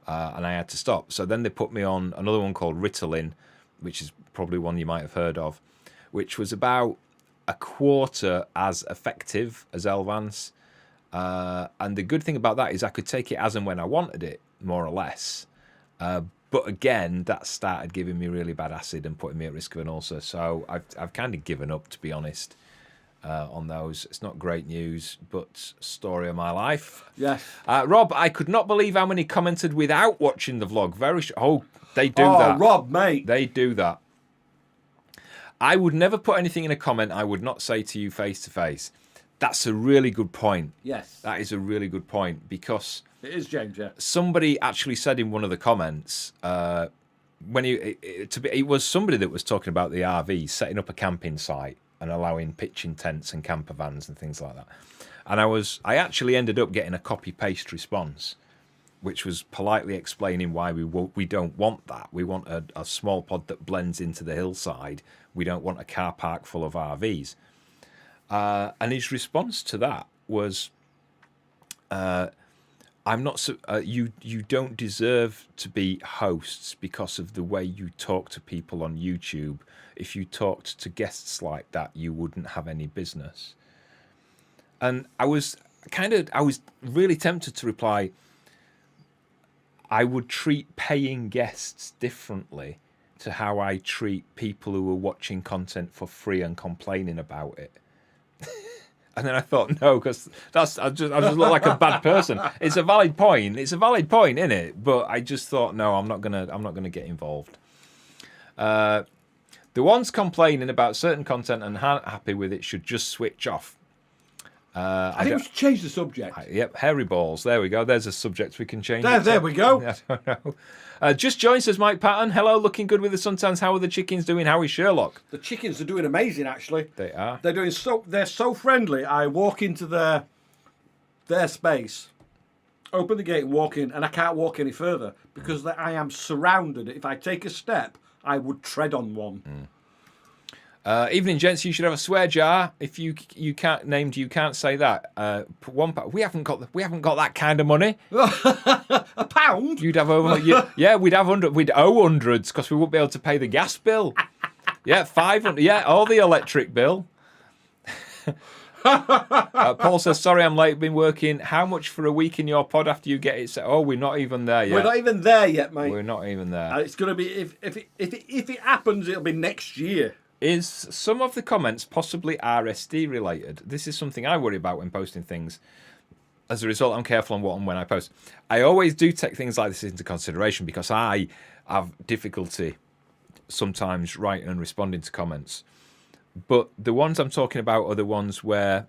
and I had to stop. So then they put me on another one called Ritalin, which is probably one you might have heard of, which was about a quarter as effective as Elvans. And the good thing about that is I could take it as and when I wanted it, more or less. But again, that started giving me really bad acid and putting me at risk of an ulcer. So I've kind of given up, to be honest, on those. It's not great news, but story of my life. Yes. Rob, I could not believe how many commented without watching the vlog. They do that. Oh, Rob, mate. They do that. I would never put anything in a comment I would not say to you face to face. That's a really good point. Yes. That is a really good point, because It is, James, yeah. somebody actually said in one of the comments, it was somebody that was talking about the RV, setting up a camping site and allowing pitching tents and camper vans and things like that. And I actually ended up getting a copy-paste response, which was politely explaining why we don't want that. We want a small pod that blends into the hillside. We don't want a car park full of RVs. And his response to that was, "I'm not. You don't deserve to be hosts because of the way you talk to people on YouTube. If you talked to guests like that, you wouldn't have any business." And I was really tempted to reply, I would treat paying guests differently to how I treat people who are watching content for free and complaining about it. And then I thought, no, because I just look like a bad person. It's a valid point. It's a valid point, isn't it? But I just thought, no, I'm not gonna get involved. The ones complaining about certain content and aren't happy with it should just switch off. I think we should change the subject. Yep, hairy balls. There we go. There's a subject we can change. There we go. I don't know. Just joined, says Mike Patton. Hello, looking good with the suntans. How are the chickens doing? How is Sherlock? The chickens are doing amazing, actually. They are. They're so friendly. I walk into their space, open the gate and walk in, and I can't walk any further because I am surrounded. If I take a step, I would tread on one. Evening, gents. You should have a swear jar. If you can't say that. We haven't got that kind of money. A pound? You'd have over. Yeah, we'd have we'd owe hundreds because we wouldn't be able to pay the gas bill. Yeah, 500. Yeah, all the electric bill. Paul says, "Sorry, I'm late. Been working. How much for a week in your pod after you get it set?" Oh, we're not even there yet. We're not even there yet, mate. We're not even there. It's going to be if it happens, it'll be next year. Is some of the comments possibly RSD related? This is something I worry about when posting things. As a result, I'm careful on what and when I post. I always do take things like this into consideration because I have difficulty sometimes writing and responding to comments. But the ones I'm talking about are the ones where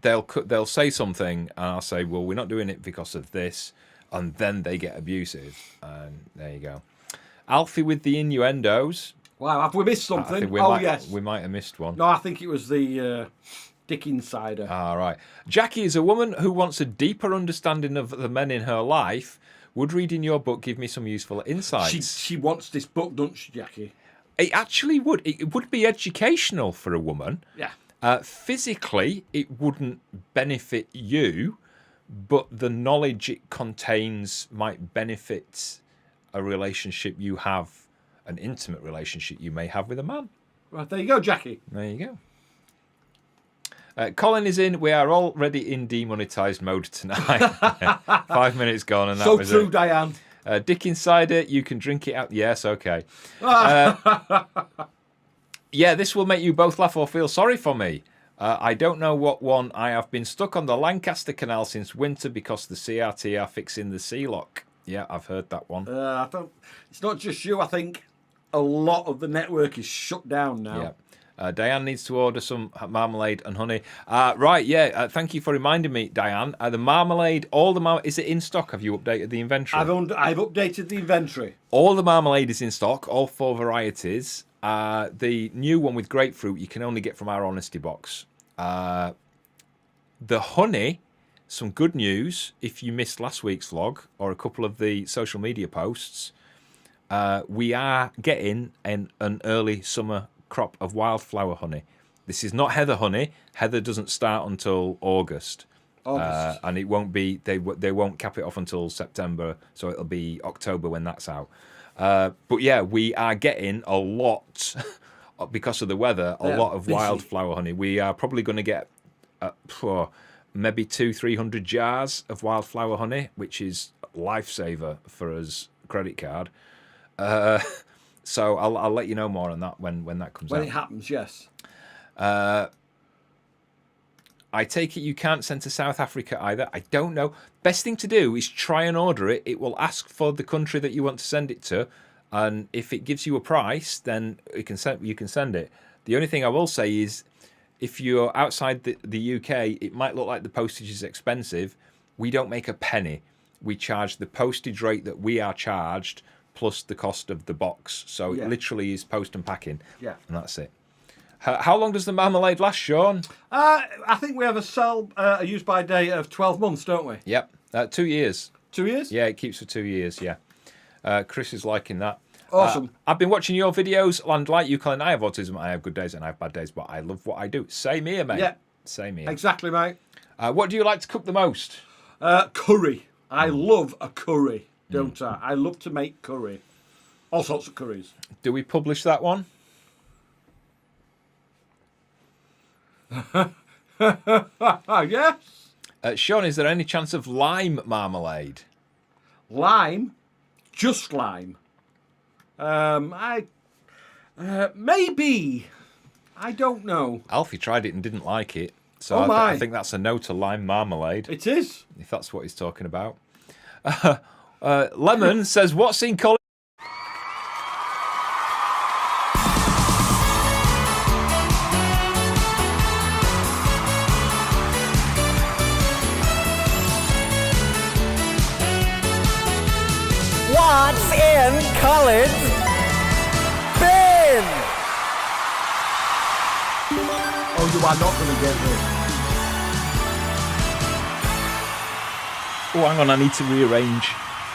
they'll say something, and I'll say, well, we're not doing it because of this, and then they get abusive, and there you go. Alfie with the innuendos. Wow, have we missed something? Yes. We might have missed one. No, I think it was the Dick Insider. All right. Jackie is a woman who wants a deeper understanding of the men in her life. Would reading your book give me some useful insights? She wants this book, doesn't she, Jackie? It actually would. It would be educational for a woman. Yeah. Physically, it wouldn't benefit you, but the knowledge it contains might benefit a relationship you have, an intimate relationship you may have with a man. Right, there you go, Jackie. There you go. Colin is in. We are already in demonetized mode tonight. 5 minutes gone, and that was so true, it. Diane. Dick Insider, you can drink it out. Yes, okay. Yeah, this will make you both laugh or feel sorry for me. I don't know what one. I have been stuck on the Lancaster Canal since winter because the CRT are fixing the sea lock. Yeah, I've heard that one. It's not just you. I think a lot of the network is shut down now. Yeah. Diane needs to order some marmalade and honey. Right, yeah. Thank you for reminding me, Diane. The marmalade, is it in stock? Have you updated the inventory? I've updated the inventory. All the marmalade is in stock, all 4 varieties. The new one with grapefruit you can only get from our honesty box. The honey, some good news. If you missed last week's vlog or a couple of the social media posts, we are getting an early summer crop of wildflower honey. This is not heather honey. Heather doesn't start until August. And it won't be. They won't cap it off until September, so it'll be October when that's out. But yeah, we are getting a lot because of the weather. A lot of wildflower honey. We are probably going to get maybe 200-300 jars of wildflower honey, which is a lifesaver for us. Credit card. So I'll let you know more on that when that comes out. When it happens, yes. I take it you can't send to South Africa either. I don't know. Best thing to do is try and order it. It will ask for the country that you want to send it to, and if it gives you a price, then you can send it. The only thing I will say is, if you're outside the UK, it might look like the postage is expensive. We don't make a penny. We charge the postage rate that we are charged plus the cost of the box. So it literally is post and packing. Yeah, and that's it. How long does the marmalade last, Sean? I think we have a use by date of 12 months, don't we? Yep, 2 years. 2 years? Yeah, it keeps for 2 years, yeah. Chris is liking that. Awesome. I've been watching your videos, and like you, Colin, I have autism, I have good days and I have bad days, but I love what I do. Same here, mate. Yeah. Same here. Exactly, mate. What do you like to cook the most? Curry. I love a curry, don't I? I love to make curry. All sorts of curries. Do we publish that one? Yes. Sean, is there any chance of lime marmalade? Lime? Just lime? Maybe. I don't know. Alfie tried it and didn't like it. So I think that's a no to lime marmalade. It is. If that's what he's talking about. Lemon says, what's in Colin? What's in Colin's bin? Oh, you are not going to get this. Oh, hang on, I need to rearrange.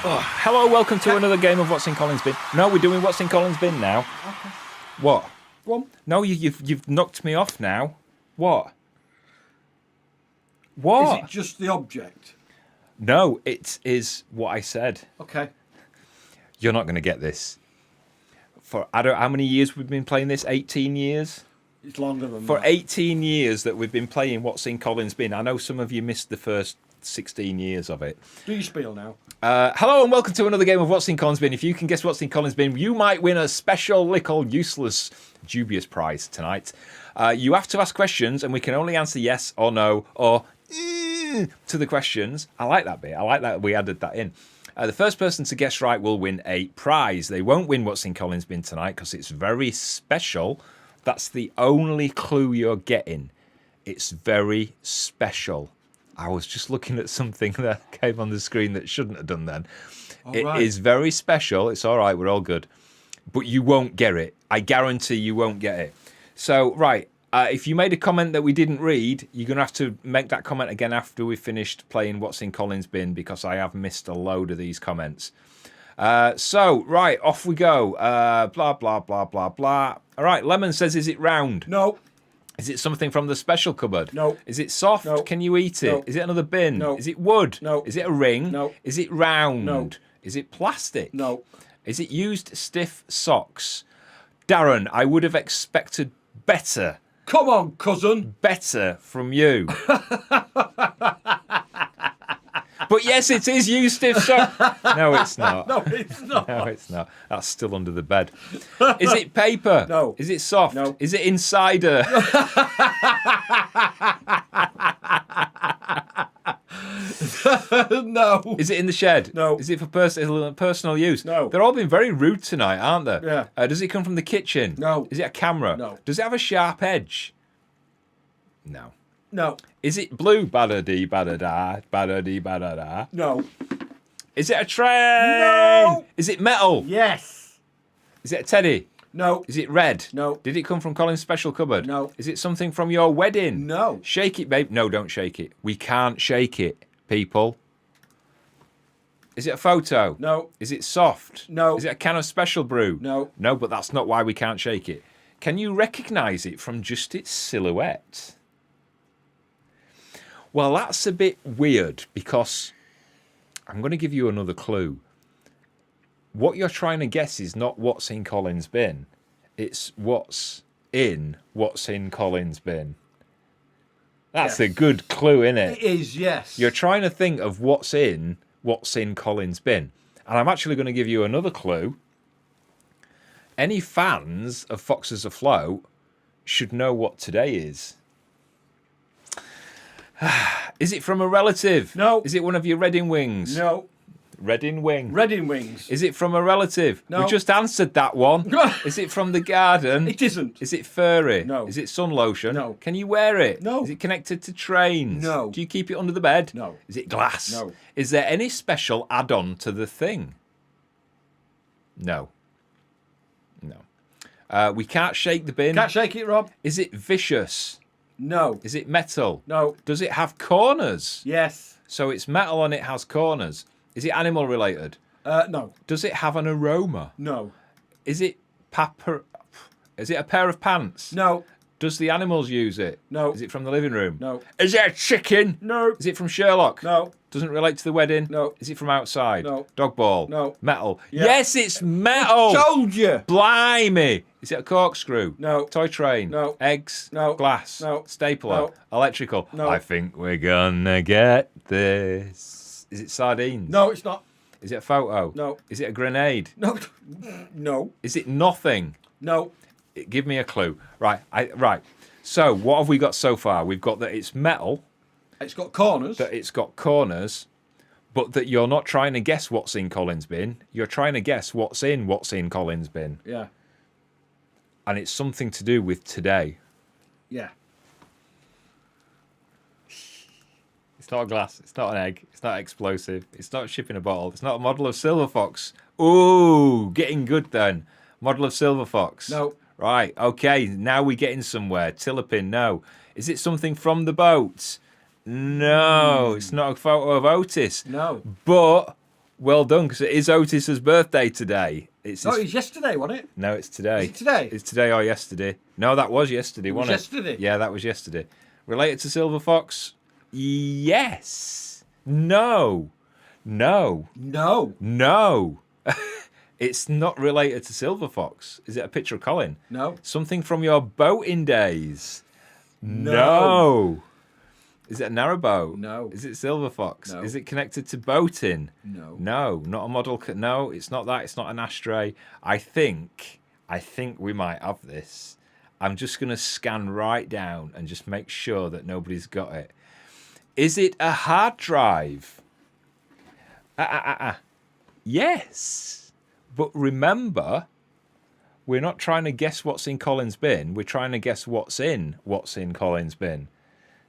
Oh, hello, welcome to another game of What's in Colin's Bin. No, we're doing What's in Colin's Bin now. Okay. What? Go on. No, you've knocked me off now. What? What? Is it just the object? No, it is what I said. Okay. You're not going to get this. For I don't how many years we've been playing this? 18 years? It's longer than For that. 18 years that we've been playing What's in Colin's Bin. I know some of you missed the first 16 years of it. Do you spiel now? Hello and welcome to another game of What's in Colin's Bin. If you can guess What's in Colin's Bin, you might win a special little useless dubious prize tonight. You have to ask questions and we can only answer yes or no or to the questions. I like that bit. I like that we added that in. The first person to guess right will win a prize. They won't win What's in Colin's Bin tonight because it's very special. That's the only clue you're getting. It's very special. I was just looking at something that came on the screen that shouldn't have done then. It is very special. It's all right. We're all good. But you won't get it. I guarantee you won't get it. So, right. If you made a comment that we didn't read, you're going to have to make that comment again after we've finished playing What's in Colin's Bin, because I have missed a load of these comments. So, right, off we go. Blah, blah, blah, blah, blah. All right, Lemon says, is it round? No. Is it something from the special cupboard? No. Is it soft? No. Can you eat it? No. Is it another bin? No. Is it wood? No. Is it a ring? No. Is it round? No. Is it plastic? No. Is it used stiff socks? Darren, I would have expected better. Come on, cousin. Better from you. But yes, it is used stiff socks. No, it's not. No, it's not. No, it's not. That's still under the bed. Is it paper? No. Is it soft? No. Is it insider? No. Is it in the shed? No. Is it for personal use? No. They're all being very rude tonight, aren't they? Yeah. Does it come from the kitchen? No. Is it a camera? No. Does it have a sharp edge? No. No. Is it blue? Ba-da-dee, ba-da-da, ba-da-dee, ba-da-da. No. Is it a train? No. Is it metal? Yes. Is it a teddy? No. Is it red? No. Did it come from Colin's special cupboard? No. Is it something from your wedding? No. Shake it, babe. No, don't shake it. We can't shake it, people. Is it a photo? No. Is it soft? No. Is it a can of special brew? No. No, but that's not why we can't shake it. Can you recognise it from just its silhouette? Well, that's a bit weird, because I'm going to give you another clue. What you're trying to guess is not what's in Colin's bin. It's what's in Colin's bin. That's Yes. a good clue, isn't it? It is, yes. You're trying to think of what's in Colin's bin. And I'm actually going to give you another clue. Any fans of Foxes Afloat should know what today is. Is it from a relative? No. Is it one of your Reading wings? No. Reading wing. Reading wings. Is it from a relative? No. We just answered that one. Is it from the garden? It isn't. Is it furry? No. Is it sun lotion? No. Can you wear it? No. Is it connected to trains? No. Do you keep it under the bed? No. Is it glass? No. Is there any special add-on to the thing? No. No. We can't shake the bin. Can't shake it, Rob. Is it vicious? No. Is it metal? No. Does it have corners? Yes. So it's metal and it has corners. Is it animal related? No. Does it have an aroma? No. Is it Is it a pair of pants? No. Does the animals use it? No. Is it from the living room? No. Is it a chicken? No. Is it from Sherlock? No. Doesn't relate to the wedding? No. Is it from outside? No. Dog ball? No. Metal? Yeah. Yes, it's metal! Told you. Blimey! Is it a corkscrew? No. Toy train? No. Eggs? No. Glass? No. Stapler? No. Electrical? No. I think we're gonna get this. Is it sardines? No, it's not. Is it a photo? No. Is it a grenade? No. No. Is it nothing? No. Give me a clue. Right. Right. So what have we got so far? We've got that it's metal, It's got corners. that it's got corners, but that you're not trying to guess what's in Colin's bin. You're trying to guess what's in Colin's bin. Yeah. And it's something to do with today. Yeah. It's not a glass. It's not an egg. It's not explosive. It's not shipping a bottle. It's not a model of Silver Fox. Ooh, getting good then. Model of Silver Fox. No. Right, okay, now we're getting somewhere. Tillapin, no. Is it something from the boat? No, it's not a photo of Otis. No. But, well done, because it is Otis's birthday today. It's Oh, his- it was yesterday, wasn't it? No, it's today. Is it today? It's today or yesterday. No, that was yesterday, was wasn't it? yesterday? Yeah, that was yesterday. Related to Silver Fox? Yes. No. No. No. No. It's not related to Silver Fox. Is it a picture of Colin? No. Something from your boating days? No. Is it a narrowboat? No. Is it Silver Fox? No. Is it connected to boating? No. No, not a model. No, it's not that. It's not an ashtray. I think we might have this. I'm just going to scan right down and just make sure that nobody's got it. Is it a hard drive? Yes. But remember, we're not trying to guess what's in Colin's bin. We're trying to guess what's in Colin's bin.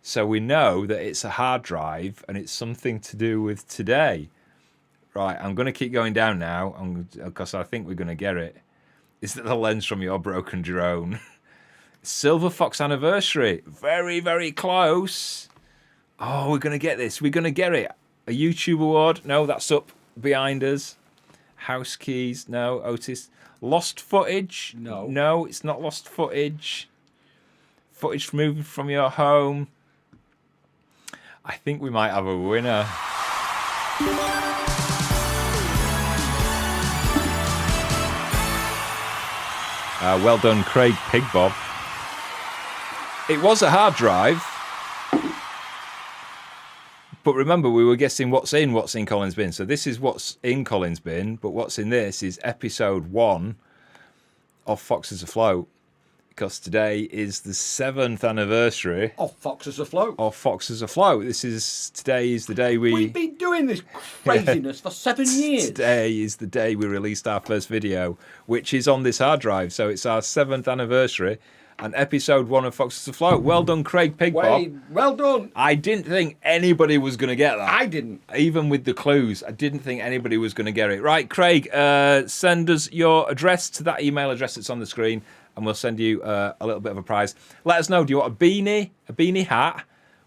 So we know that it's a hard drive and it's something to do with today. Right, I'm going to keep going down now because I think we're going to get it. Is that the lens from your broken drone? Silver Fox anniversary. Very, very close. Oh, we're going to get this. We're going to get it. A YouTube award. No, that's up behind us. House keys. No. Otis. Lost footage. No. No, it's not lost footage. Footage moving from your home. I think we might have a winner. Well done, Craig Pigbob. It was a hard drive. But remember, we were guessing what's in Colin's bin. So this is what's in Colin's bin, but what's in this is episode 1 of Foxes Afloat. Because today is the 7th anniversary Of Foxes Afloat. of Foxes Afloat. Today is the day We've been doing this craziness for 7 years. Today is the day we released our first video, which is on this hard drive. So it's our 7th anniversary and episode 1 of Foxes Afloat. Well done, Craig Pigbob. Well done. I didn't think anybody was going to get that. I didn't. Even with the clues, I didn't think anybody was going to get it. Right, Craig, send us your address to that email address that's on the screen, and we'll send you a little bit of a prize. Let us know, do you want a beanie hat,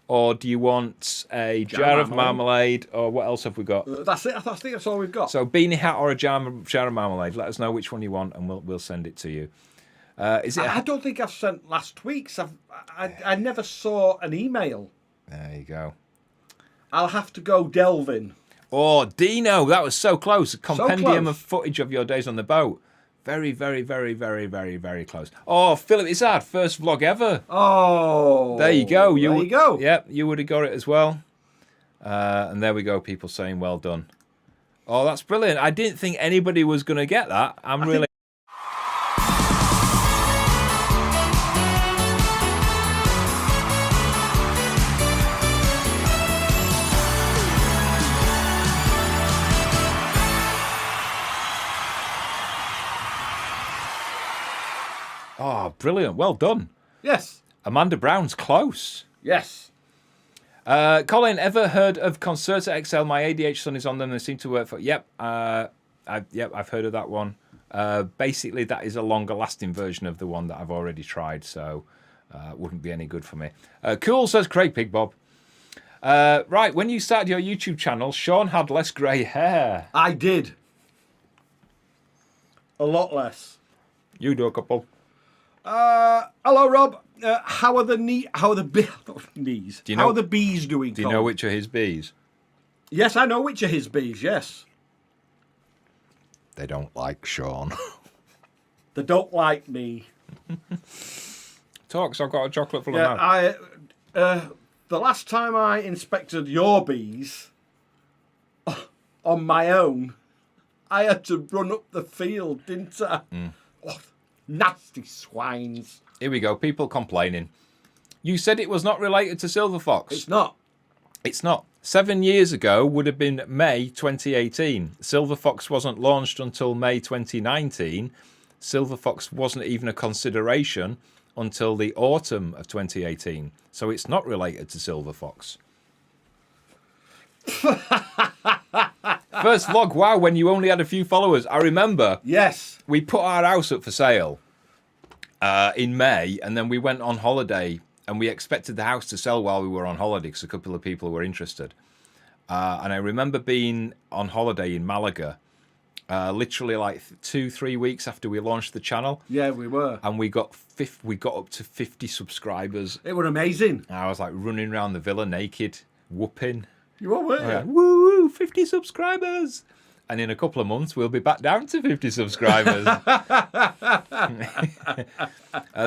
or do you want a jar of marmalade, or what else have we got? That's it. I think that's all we've got. So beanie hat or a jar of marmalade. Let us know which one you want, and we'll send it to you. Is it? I don't think I've sent last week's. I never saw an email. There you go. I'll have to go delving. Oh, Dino, that was so close. A compendium close. of footage of your days on the boat. Very, very, very, very, very, very close. Oh, Philip Izzard, first vlog ever. Oh. There you go. There you go. Yep, you would have got it as well. And there we go, people saying well done. Oh, that's brilliant. I didn't think anybody was going to get that. I'm really... Oh, brilliant. Well done. Yes. Amanda Brown's close. Yes. Colin, ever heard of Concerta XL? My ADH son is on them. They seem to work for... Yep. I've heard of that one. Basically, that is a longer lasting version of the one that I've already tried, so wouldn't be any good for me. Cool, says Craig Pigbob. Right, when you started your YouTube channel, Sean had less grey hair. I did. A lot less. You do a couple. Hello, Rob. How are the knees? How are the knees? Do you know, how are the bees doing? Do you know which are his bees? Yes, I know which are his bees. Yes. They don't like Sean. They don't like me. Talk, 'cause I've got a chocolate full of mouth. The last time I inspected your bees on my own, I had to run up the field, didn't I? Oh, nasty swines. Here we go. People complaining. You said it was not related to Silver Fox. It's not. It's not. 7 years ago would have been May 2018. Silver Fox wasn't launched until May 2019. Silver Fox wasn't even a consideration until the autumn of 2018. So it's not related to Silver Fox. First vlog, wow, when you only had a few followers. I remember. Yes. We put our house up for sale in May, and then we went on holiday, and we expected the house to sell while we were on holiday because a couple of people were interested. And I remember being on holiday in Malaga, literally like 2-3 weeks after we launched the channel. Yeah, we were. And we got up to 50 subscribers. It was amazing. And I was like running around the villa naked, whooping. You were, weren't you? Like, woo, woo, 50 subscribers. And in a couple of months, we'll be back down to 50 subscribers.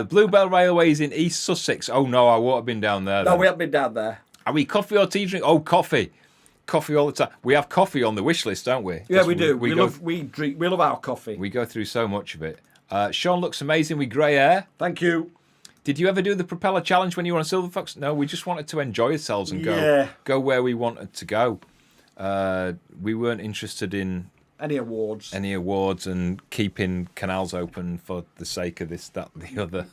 Bluebell Railways in East Sussex. Oh, no, I won't have been down there. No, then. we haven't been down there. Are we coffee or tea drink? Oh, coffee. Coffee all the time. We have coffee on the wish list, don't we? Yeah, we do. We love our coffee. We go through so much of it. Sean looks amazing with grey hair. Thank you. Did you ever do the propeller challenge when you were on Silver Fox? No, we just wanted to enjoy ourselves and go where we wanted to go. We weren't interested in any awards and keeping canals open for the sake of this, that, the other.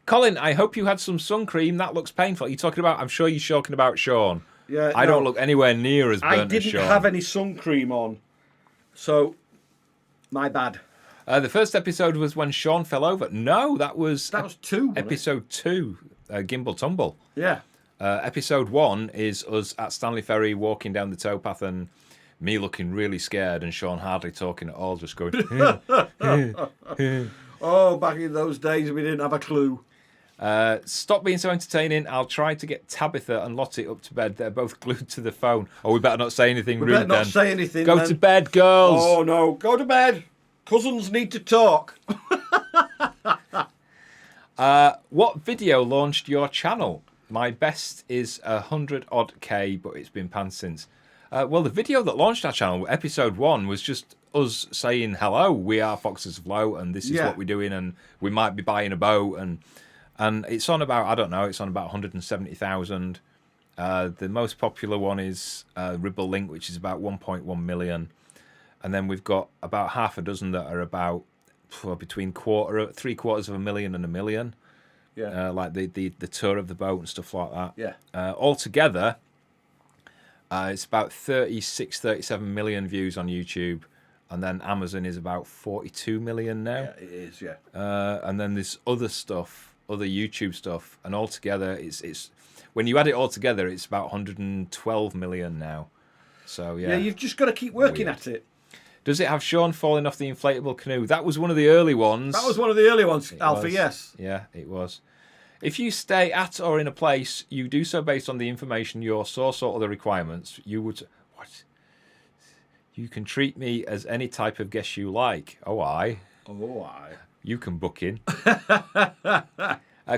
Colin, I hope you had some sun cream. That looks painful. You're talking about, I'm sure you're talking about Sean. Yeah, I don't look anywhere near as burnt I as didn't Sean. have any sun cream on. So, my bad. The first episode was when Sean fell over. No, that was 2, wasn't it? episode 2, Gimbal Tumble. Yeah. Episode 1 is us at Stanley Ferry walking down the towpath and me looking really scared and Sean hardly talking at all, just going... Oh, back in those days, we didn't have a clue. Stop being so entertaining. I'll try to get Tabitha and Lottie up to bed. They're both glued to the phone. Oh, we better not say anything rude then. Better not say anything Go then. to bed, girls. Oh, no. Go to bed. Cousins need to talk. What video launched your channel? My best is 100-odd K, but it's been panned since. Well, the video that launched our channel, episode 1, was just us saying, hello, we are Foxes Afloat, and this is what we're doing, and we might be buying a boat, and it's on about, I don't know, it's on about 170,000. The most popular one is Ribble Link, which is about 1.1 million. And then we've got about half a dozen that are about between 750,000 and 1 million. Yeah. Like the tour of the boat and stuff like that. Yeah. Altogether, it's about 36, 37 million views on YouTube. And then Amazon is about 42 million now. Yeah, it is, yeah. And then there's other stuff, other YouTube stuff. And altogether, it's when you add it all together, it's about 112 million now. So, yeah. Yeah, you've just got to keep working at it. Does it have Sean falling off the inflatable canoe? That was one of the early ones. That was one of the early ones, It Alfie, was. yes. Yeah, it was. If you stay at or in a place, you do so based on the information, your source or other requirements. You would... What? You can treat me as any type of guest you like. Oh, I. Oh, I. You can book in.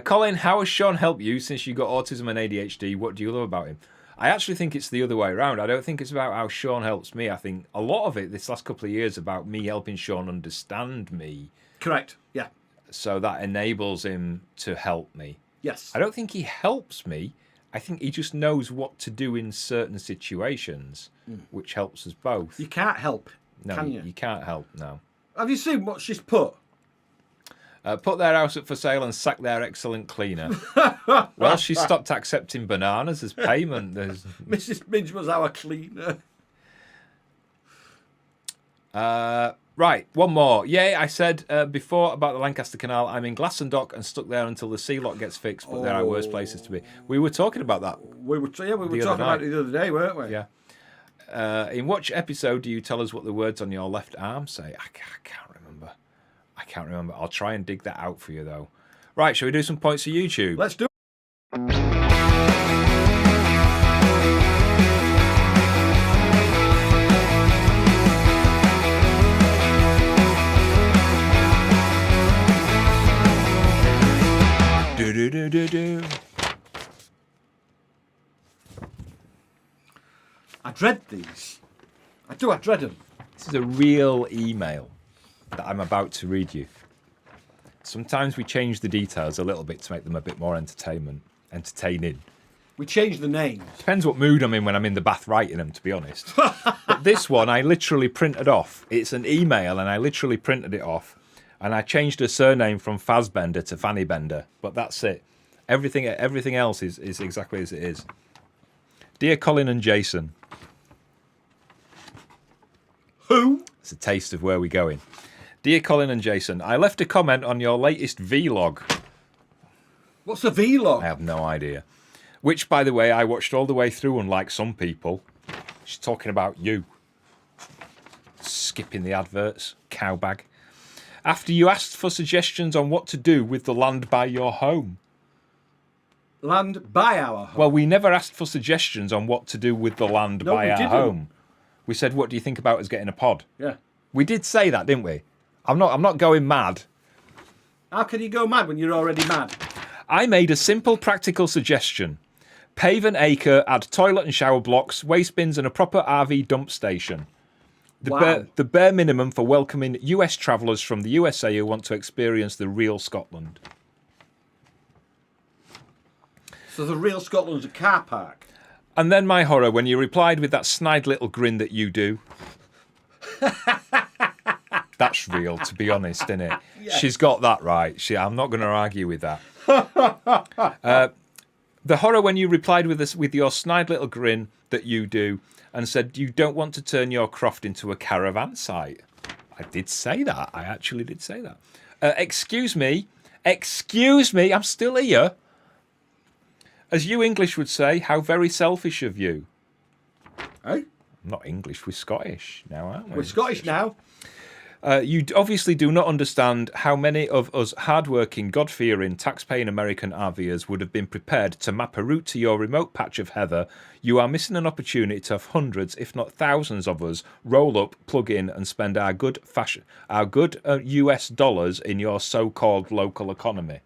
Colin, how has Sean helped you since you got autism and ADHD? What do you love about him? I actually think it's the other way around. I don't think it's about how Sean helps me. I think a lot of it this last couple of years about me helping Sean understand me. Correct, yeah. So that enables him to help me. Yes. I don't think he helps me. I think he just knows what to do in certain situations, which helps us both. You can't help, No, can you? you can't help, no. Have you seen what she's put? Put their house up for sale and sack their excellent cleaner. Well, she stopped accepting bananas as payment. Mrs. Midge was our cleaner. Right, one more. Yeah, I said before about the Lancaster Canal, I'm in Glastondock and stuck there until the sea lock gets fixed, but there are worse places to be. We were talking about that. We were talking about it the other day, weren't we? Yeah. In which episode do you tell us what the words on your left arm say? I can't remember. I'll try and dig that out for you, though. Right, shall we do some points for YouTube? Let's do it. Do. I dread these. I dread them. This is a real email that I'm about to read you. Sometimes we change the details a little bit to make them a bit more entertaining. We changed the names. Depends what mood I'm in when I'm in the bath writing them, to be honest. But this one I literally printed off. It's an email and I literally printed it off. And I changed her surname from Fassbender to Fanny Bender. But that's it. Everything else is exactly as it is. Dear Colin and Jason. Who? It's a taste of where we're going. Dear Colin and Jason, I left a comment on your latest vlog. What's a vlog? I have no idea. Which, by the way, I watched all the way through, unlike some people. She's talking about you. Skipping the adverts. Cowbag. After you asked for suggestions on what to do with the land by your home. Land by our home. Well, we never asked for suggestions on what to do with the land by our home. We said, what do you think about us getting a pod? Yeah. We did say that, didn't we? I'm not going mad. How can you go mad when you're already mad? I made a simple, practical suggestion. Pave an acre, add toilet and shower blocks, waste bins and a proper RV dump station. The bare minimum for welcoming US travellers from the USA who want to experience the real Scotland. So the real Scotland's a car park. And then my horror when you replied with that snide little grin that you do. That's real, to be honest, isn't it? Yes. She's got that right. I'm not going to argue with that. The horror when you replied with your snide little grin that you do and said you don't want to turn your croft into a caravan site. I did say that. I actually did say that. Excuse me, I'm still here. As you English would say, how very selfish of you. Hey? Not English, we're Scottish now, aren't we? We're Scottish now. You obviously do not understand how many of us hard-working, God-fearing, tax-paying American RVers would have been prepared to map a route to your remote patch of heather. You are missing an opportunity to have hundreds, if not thousands of us, roll up, plug in, and spend our good US dollars in your so-called local economy.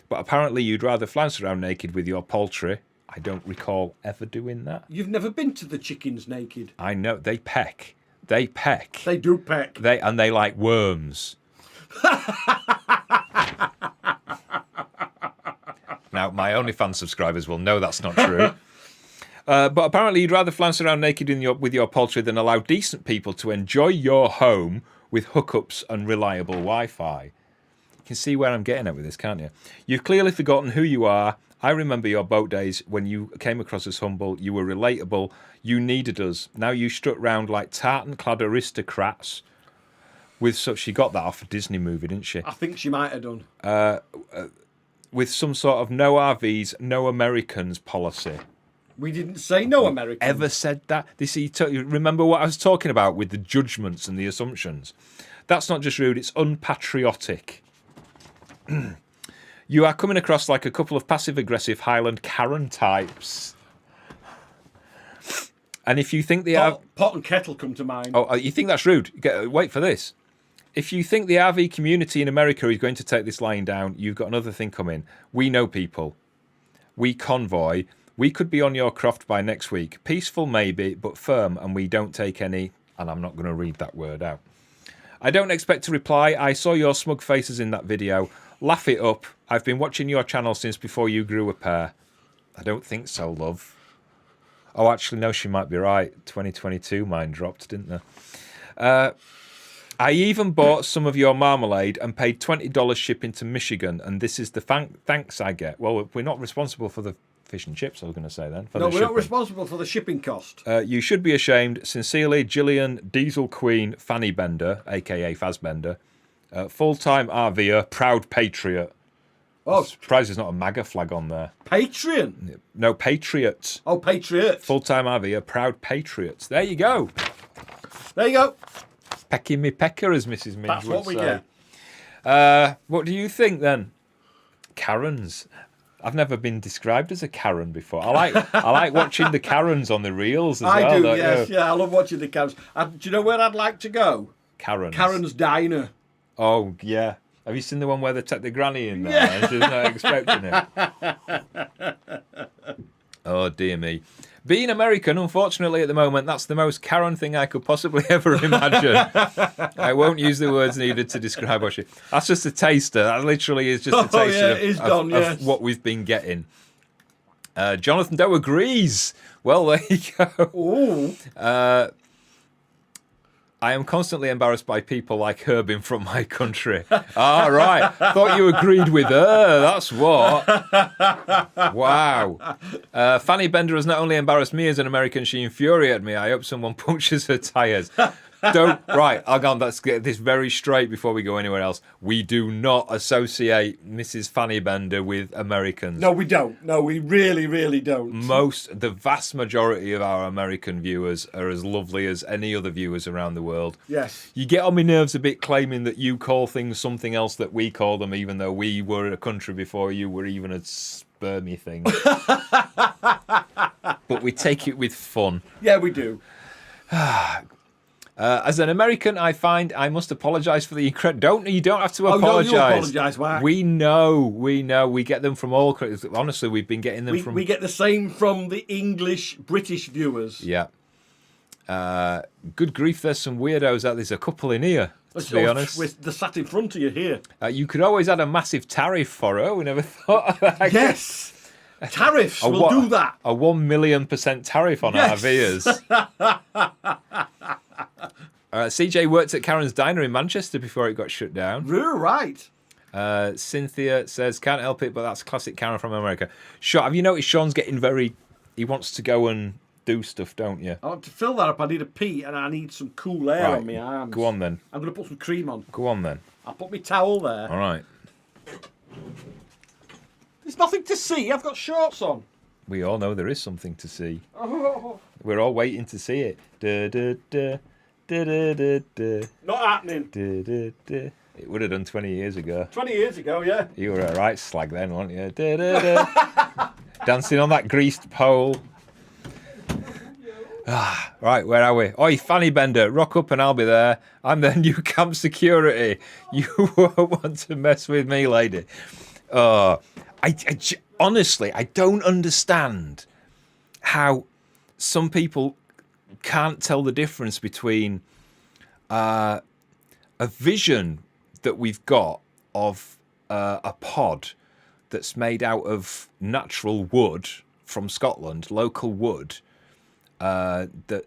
But apparently you'd rather flounce around naked with your poultry. I don't recall ever doing that. You've never been to the chickens naked. I know, they peck. They peck. They do peck. They like worms. Now, my OnlyFans subscribers will know that's not true. But apparently you'd rather flounce around naked with your poultry than allow decent people to enjoy your home with hookups and reliable Wi-Fi. You can see where I'm getting at with this, can't you? You've clearly forgotten who you are. I remember your boat days when you came across as humble. You were relatable. You needed us. Now you strut round like tartan-clad aristocrats. She got that off a Disney movie, didn't she? I think she might have done. With some sort of no RVs, no Americans policy. We didn't say no Americans. Ever said that? Remember what I was talking about with the judgments and the assumptions? That's not just rude, it's unpatriotic. You are coming across like a couple of passive-aggressive Highland Karen types. And if you think pot and kettle come to mind. Oh, you think that's rude? Wait for this. If you think the RV community in America is going to take this lying down, you've got another thing coming. We know people. We convoy. We could be on your croft by next week. Peaceful maybe, but firm, and we don't take any... And I'm not going to read that word out. I don't expect to reply. I saw your smug faces in that video. Laugh it up. I've been watching your channel since before you grew a pair. I don't think so, love. Oh, actually, no, she might be right. 2022 mine dropped, didn't they? I even bought some of your marmalade and paid $20 shipping to Michigan, and this is the thanks I get. Well, we're not responsible for the fish and chips, I was going to say then. No, we're not responsible for the shipping cost. You should be ashamed. Sincerely, Gillian Diesel Queen Fanny Bender, a.k.a. Fassbender. Full-time RVer, proud patriot. Oh, I'm surprised there's not a MAGA flag on there. Patreon? No, patriot. Oh, patriot. Full-time RVer, proud patriots. There you go. There you go. Pecking me pecker, as Mrs. Minge That's would what we say. get. What do you think then? Karens. I've never been described as a Karen before. I like watching the Karens on the reels as well. I do, yes. Yeah, I love watching the Karens. Do you know where I'd like to go? Karens. Karen's Diner. Oh, yeah. Have you seen the one where they take the granny in there and she's not expecting it? Oh, dear me. Being American, unfortunately, at the moment, that's the most Karen thing I could possibly ever imagine. I won't use the words needed to describe what she... That's just a taster. That literally is just a taster of what we've been getting. Jonathan Doe agrees. Well, there you go. Ooh. I am constantly embarrassed by people like Herbin from my country. All right. Thought you agreed with her. That's what. Wow. Fanny Bender has not only embarrassed me as an American, she infuriated me. I hope someone punctures her tyres. Right, let's get this very straight before we go anywhere else. We do not associate Mrs. Fanny Bender with Americans. No, we don't. No, we really, really don't. The vast majority of our American viewers are as lovely as any other viewers around the world. Yes. You get on my nerves a bit claiming that you call things something else that we call them, even though we were a country before you were even a spermy thing. But we take it with fun. Yeah, we do. As an American, I find I must apologise for the incredible... You don't have to apologise. Oh, no, you apologise, Whack. We know. We get them from all... Honestly, we've been getting them from... We get the same from the English, British viewers. Yeah. Good grief, there's some weirdos out there. There's a couple in here, to be honest. They're sat in front of you here. You could always add a massive tariff for her. We never thought of that. Yes. Tariffs will do that. A 1 million % tariff on RVers. CJ worked at Karen's Diner in Manchester before it got shut down. You're right. Cynthia says, can't help it, but that's classic Karen from America. Sean, have you noticed Sean's getting very... He wants to go and do stuff, don't you? I want to fill that up. I need a pee and I need some cool air Right. on my arms. Go on then. I'm going to put some cream on. Go on then. I'll put my towel there. All right. There's nothing to see. I've got shorts on. We all know there is something to see. Oh, We're all waiting to see it. Da, da, da, da, da, da, da, not happening. da, da, da. It would have done 20 years ago. 20 years ago, yeah. You were a right slag then, weren't you? Da, da, da. Dancing on that greased pole. Right, where are we? Oi, Fanny Bender, rock up and I'll be there. I'm the new camp security. You won't want to mess with me, lady. Honestly, I don't understand how some people can't tell the difference between a vision that we've got of a pod that's made out of natural wood from Scotland, local wood, that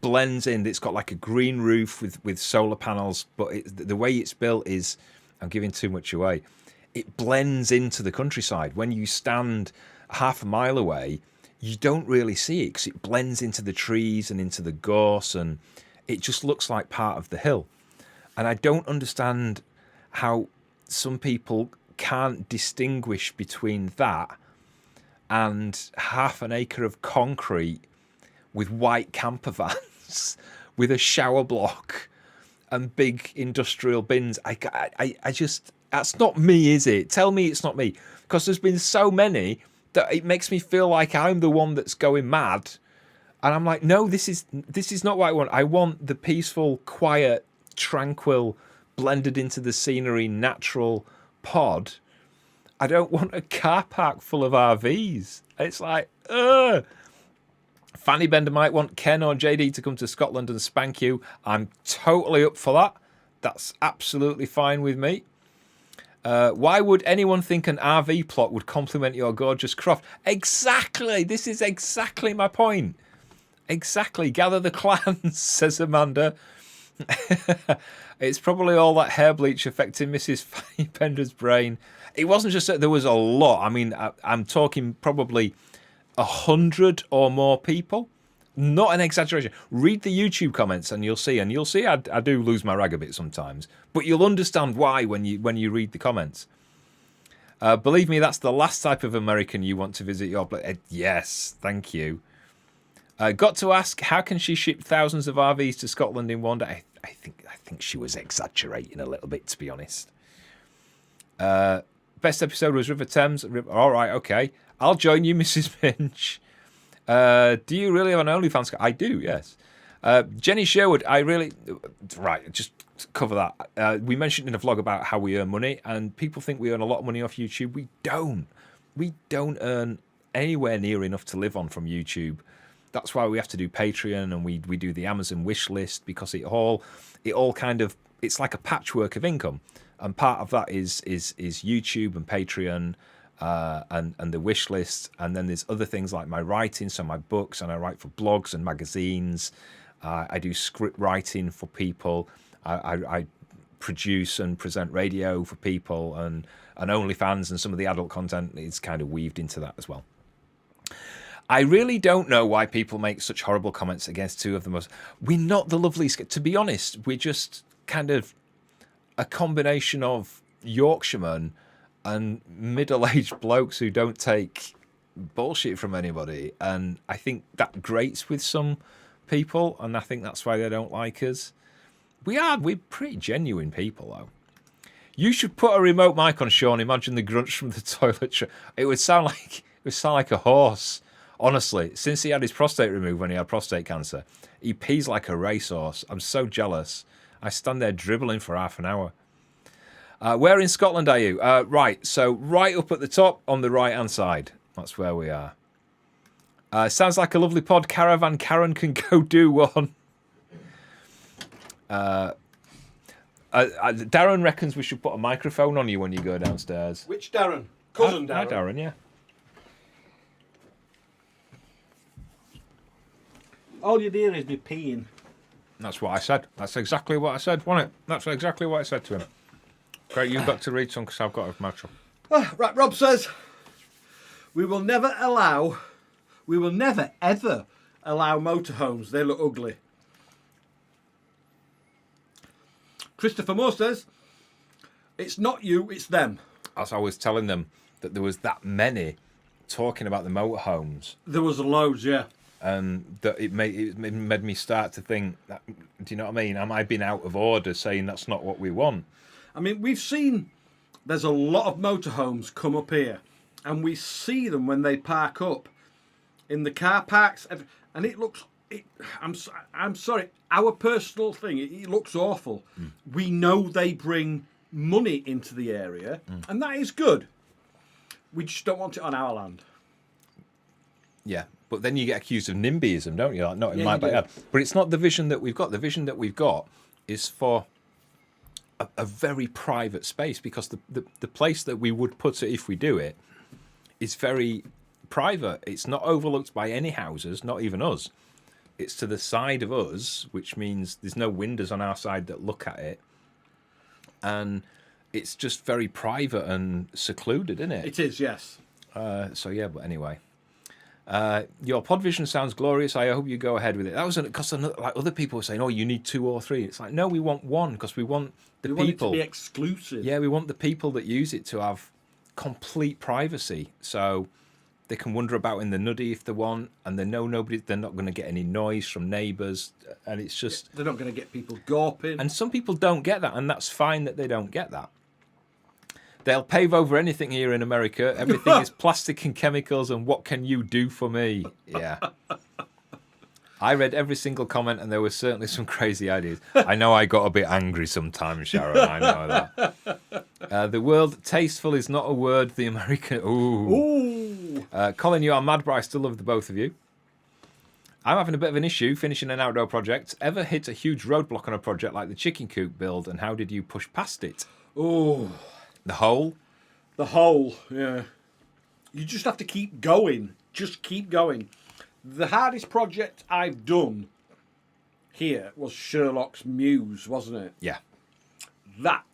blends in. It's got like a green roof with solar panels, but the way it's built is, I'm giving too much away. It blends into the countryside. When you stand half a mile away, you don't really see it because it blends into the trees and into the gorse, and it just looks like part of the hill. And I don't understand how some people can't distinguish between that and half an acre of concrete with white camper vans with a shower block and big industrial bins. I just, that's not me, is it? Tell me it's not me. Because there's been so many that it makes me feel like I'm the one that's going mad. And I'm like, no, this is not what I want. I want the peaceful, quiet, tranquil, blended into the scenery, natural pod. I don't want a car park full of RVs. It's like, ugh. Fanny Bender might want Ken or JD to come to Scotland and spank you. I'm totally up for that. That's absolutely fine with me. Why would anyone think an RV plot would complement your gorgeous croft? Exactly. This is exactly my point. Exactly. Gather the clans, says Amanda. It's probably all that hair bleach affecting Mrs. Fanny Bender's brain. It wasn't just that there was a lot. I mean, I'm talking probably 100 or more people. Not an exaggeration. Read the YouTube comments and you'll see. And you'll see I do lose my rag a bit sometimes. But you'll understand why when you read the comments. Believe me, that's the last type of American you want to visit your place. Yes, thank you. Got to ask, how can she ship thousands of RVs to Scotland in one day? I think she was exaggerating a little bit, to be honest. Best episode was River Thames. All right, okay. I'll join you, Mrs. Finch. Do you really have an OnlyFans? I do, yes. Jenny Sherwood, right, just cover that. We mentioned in a vlog about how we earn money, and people think we earn a lot of money off YouTube. We don't. We don't earn anywhere near enough to live on from YouTube. That's why we have to do Patreon, and we do the Amazon wish list, because it all kind of, it's like a patchwork of income. And part of that is YouTube and Patreon, and the wish list, and then there's other things like my writing, so my books, and I write for blogs and magazines. I do script writing for people. I produce and present radio for people, and OnlyFans, and some of the adult content is kind of weaved into that as well. I really don't know why people make such horrible comments against two of the most... We're not the loveliest... To be honest, we're just kind of a combination of Yorkshiremen and middle-aged blokes who don't take bullshit from anybody. And I think that grates with some people, and I think that's why they don't like us. We're pretty genuine people, though. You should put a remote mic on Sean. Imagine the grunts from the toilet. It would sound like a horse. Honestly, since he had his prostate removed when he had prostate cancer, he pees like a racehorse. I'm so jealous. I stand there dribbling for half an hour. Where in Scotland are you? Right, so right up at the top on the right-hand side. That's where we are. Sounds like a lovely pod. Caravan Karen can go do one. Darren reckons we should put a microphone on you when you go downstairs. Which Darren? Cousin Darren? Hi, Darren, yeah. All you hear is me peeing. That's what I said. That's exactly what I said, wasn't it? That's exactly what I said to him. Great, you've got to read some because I've got a match. Right, Rob says, we will never ever allow motorhomes. They look ugly. Christopher Moore says, it's not you, it's them. As I was telling them that there was that many talking about the motorhomes. There was loads, yeah. And that it made me start to think, do you know what I mean? Am I being out of order saying that's not what we want? I mean, we've seen there's a lot of motorhomes come up here, and we see them when they park up in the car parks, and it looks. I'm sorry, our personal thing. It looks awful. We know they bring money into the area, and that is good. We just don't want it on our land. Yeah, but then you get accused of NIMBYism, don't you? Like, not in Yeah, my you do. backyard. But it's not the vision that we've got. The vision that we've got is for a very private space, because the place that we would put it if we do it is very private. It's not overlooked by any houses, not even us. It's to the side of us, which means there's no windows on our side that look at it. And it's just very private and secluded, isn't it? It is, yes. So yeah, but anyway. Your pod vision sounds glorious. I hope you go ahead with it. That was because like other people were saying, "Oh, you need 2 or 3." It's like, no, we want 1 because we want the We people. want it to be exclusive. Yeah, we want the people that use it to have complete privacy, so they can wander about in the nuddy if they want, and they know nobody. They're not going to get any noise from neighbours, and it's just They're not going to get people gawping. And some people don't get that, and that's fine that they don't get that. They'll pave over anything here in America. Everything is plastic and chemicals, and what can you do for me? Yeah. I read every single comment, and there were certainly some crazy ideas. I know I got a bit angry sometimes, Sharon. I know that. The word tasteful is not a word. The American... Ooh. Colin, you are mad, but I still love the both of you. I'm having a bit of an issue finishing an outdoor project. Ever hit a huge roadblock on a project like the chicken coop build, and how did you push past it? Oh... The hole? The hole, yeah. You just have to keep going. Just keep going. The hardest project I've done here was Sherlock's Muse, wasn't it? Yeah. That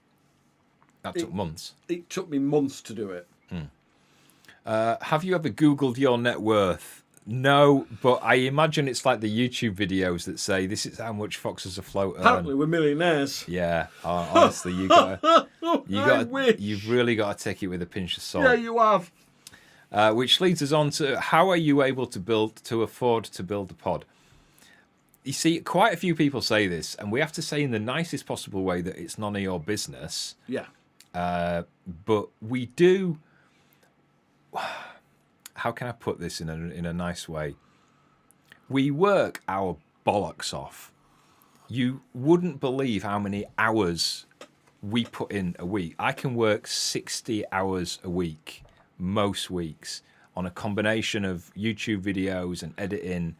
took months. It took me months to do it. Have you ever Googled your net worth? No, but I imagine it's like the YouTube videos that say this is how much Foxes Afloat earn. Apparently we're millionaires. Yeah, honestly, you've really got to take it with a pinch of salt. Yeah, you have. Which leads us on to, how are you able to afford to build a pod? You see, quite a few people say this, and we have to say in the nicest possible way that it's none of your business. Yeah. But we do... How can I put this in a nice way? We work our bollocks off. You wouldn't believe how many hours we put in a week. I can work 60 hours a week, most weeks, on a combination of YouTube videos and editing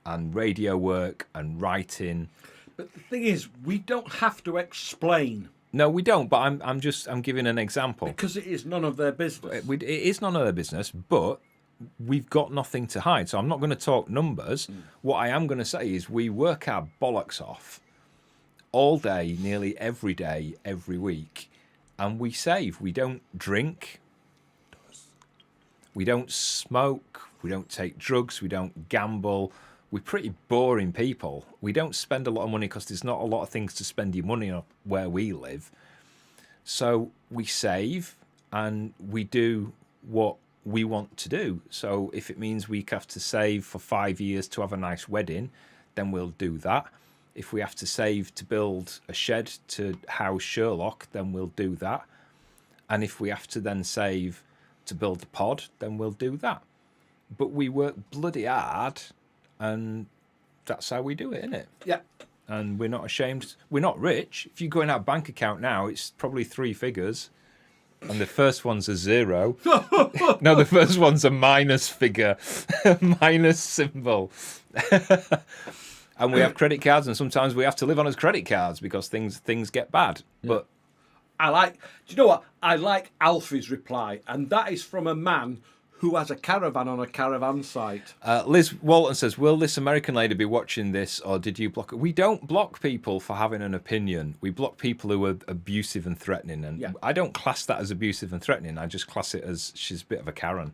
and radio work and writing. But the thing is, we don't have to explain. No, we don't, but I'm giving an example. Because it is none of their business. It is none of their business, but we've got nothing to hide. So I'm not going to talk numbers. What I am going to say is we work our bollocks off all day, nearly every day, every week, and we save. We don't drink. We don't smoke. We don't take drugs. We don't gamble. We're pretty boring people. We don't spend a lot of money because there's not a lot of things to spend your money on where we live. So we save and we do what we want to do. So if it means we have to save for 5 years to have a nice wedding, then we'll do that. If we have to save to build a shed to house Sherlock, then we'll do that. And if we have to then save to build a pod, then we'll do that. But we work bloody hard, and that's how we do it, isn't it? Yeah. And we're not ashamed. We're not rich. If you go in our bank account now, it's probably 3 figures. And the first one's a 0. No, the first one's a minus figure. Minus symbol. And we have credit cards, and sometimes we have to live on as credit cards because things get bad. Yeah. But do you know what? I like Alfie's reply, and that is from a man who has a caravan on a caravan site. Liz Walton says, will this American lady be watching this, or did you block it? We don't block people for having an opinion. We block people who are abusive and threatening. And Yeah. I don't class that as abusive and threatening. I just class it as she's a bit of a Karen.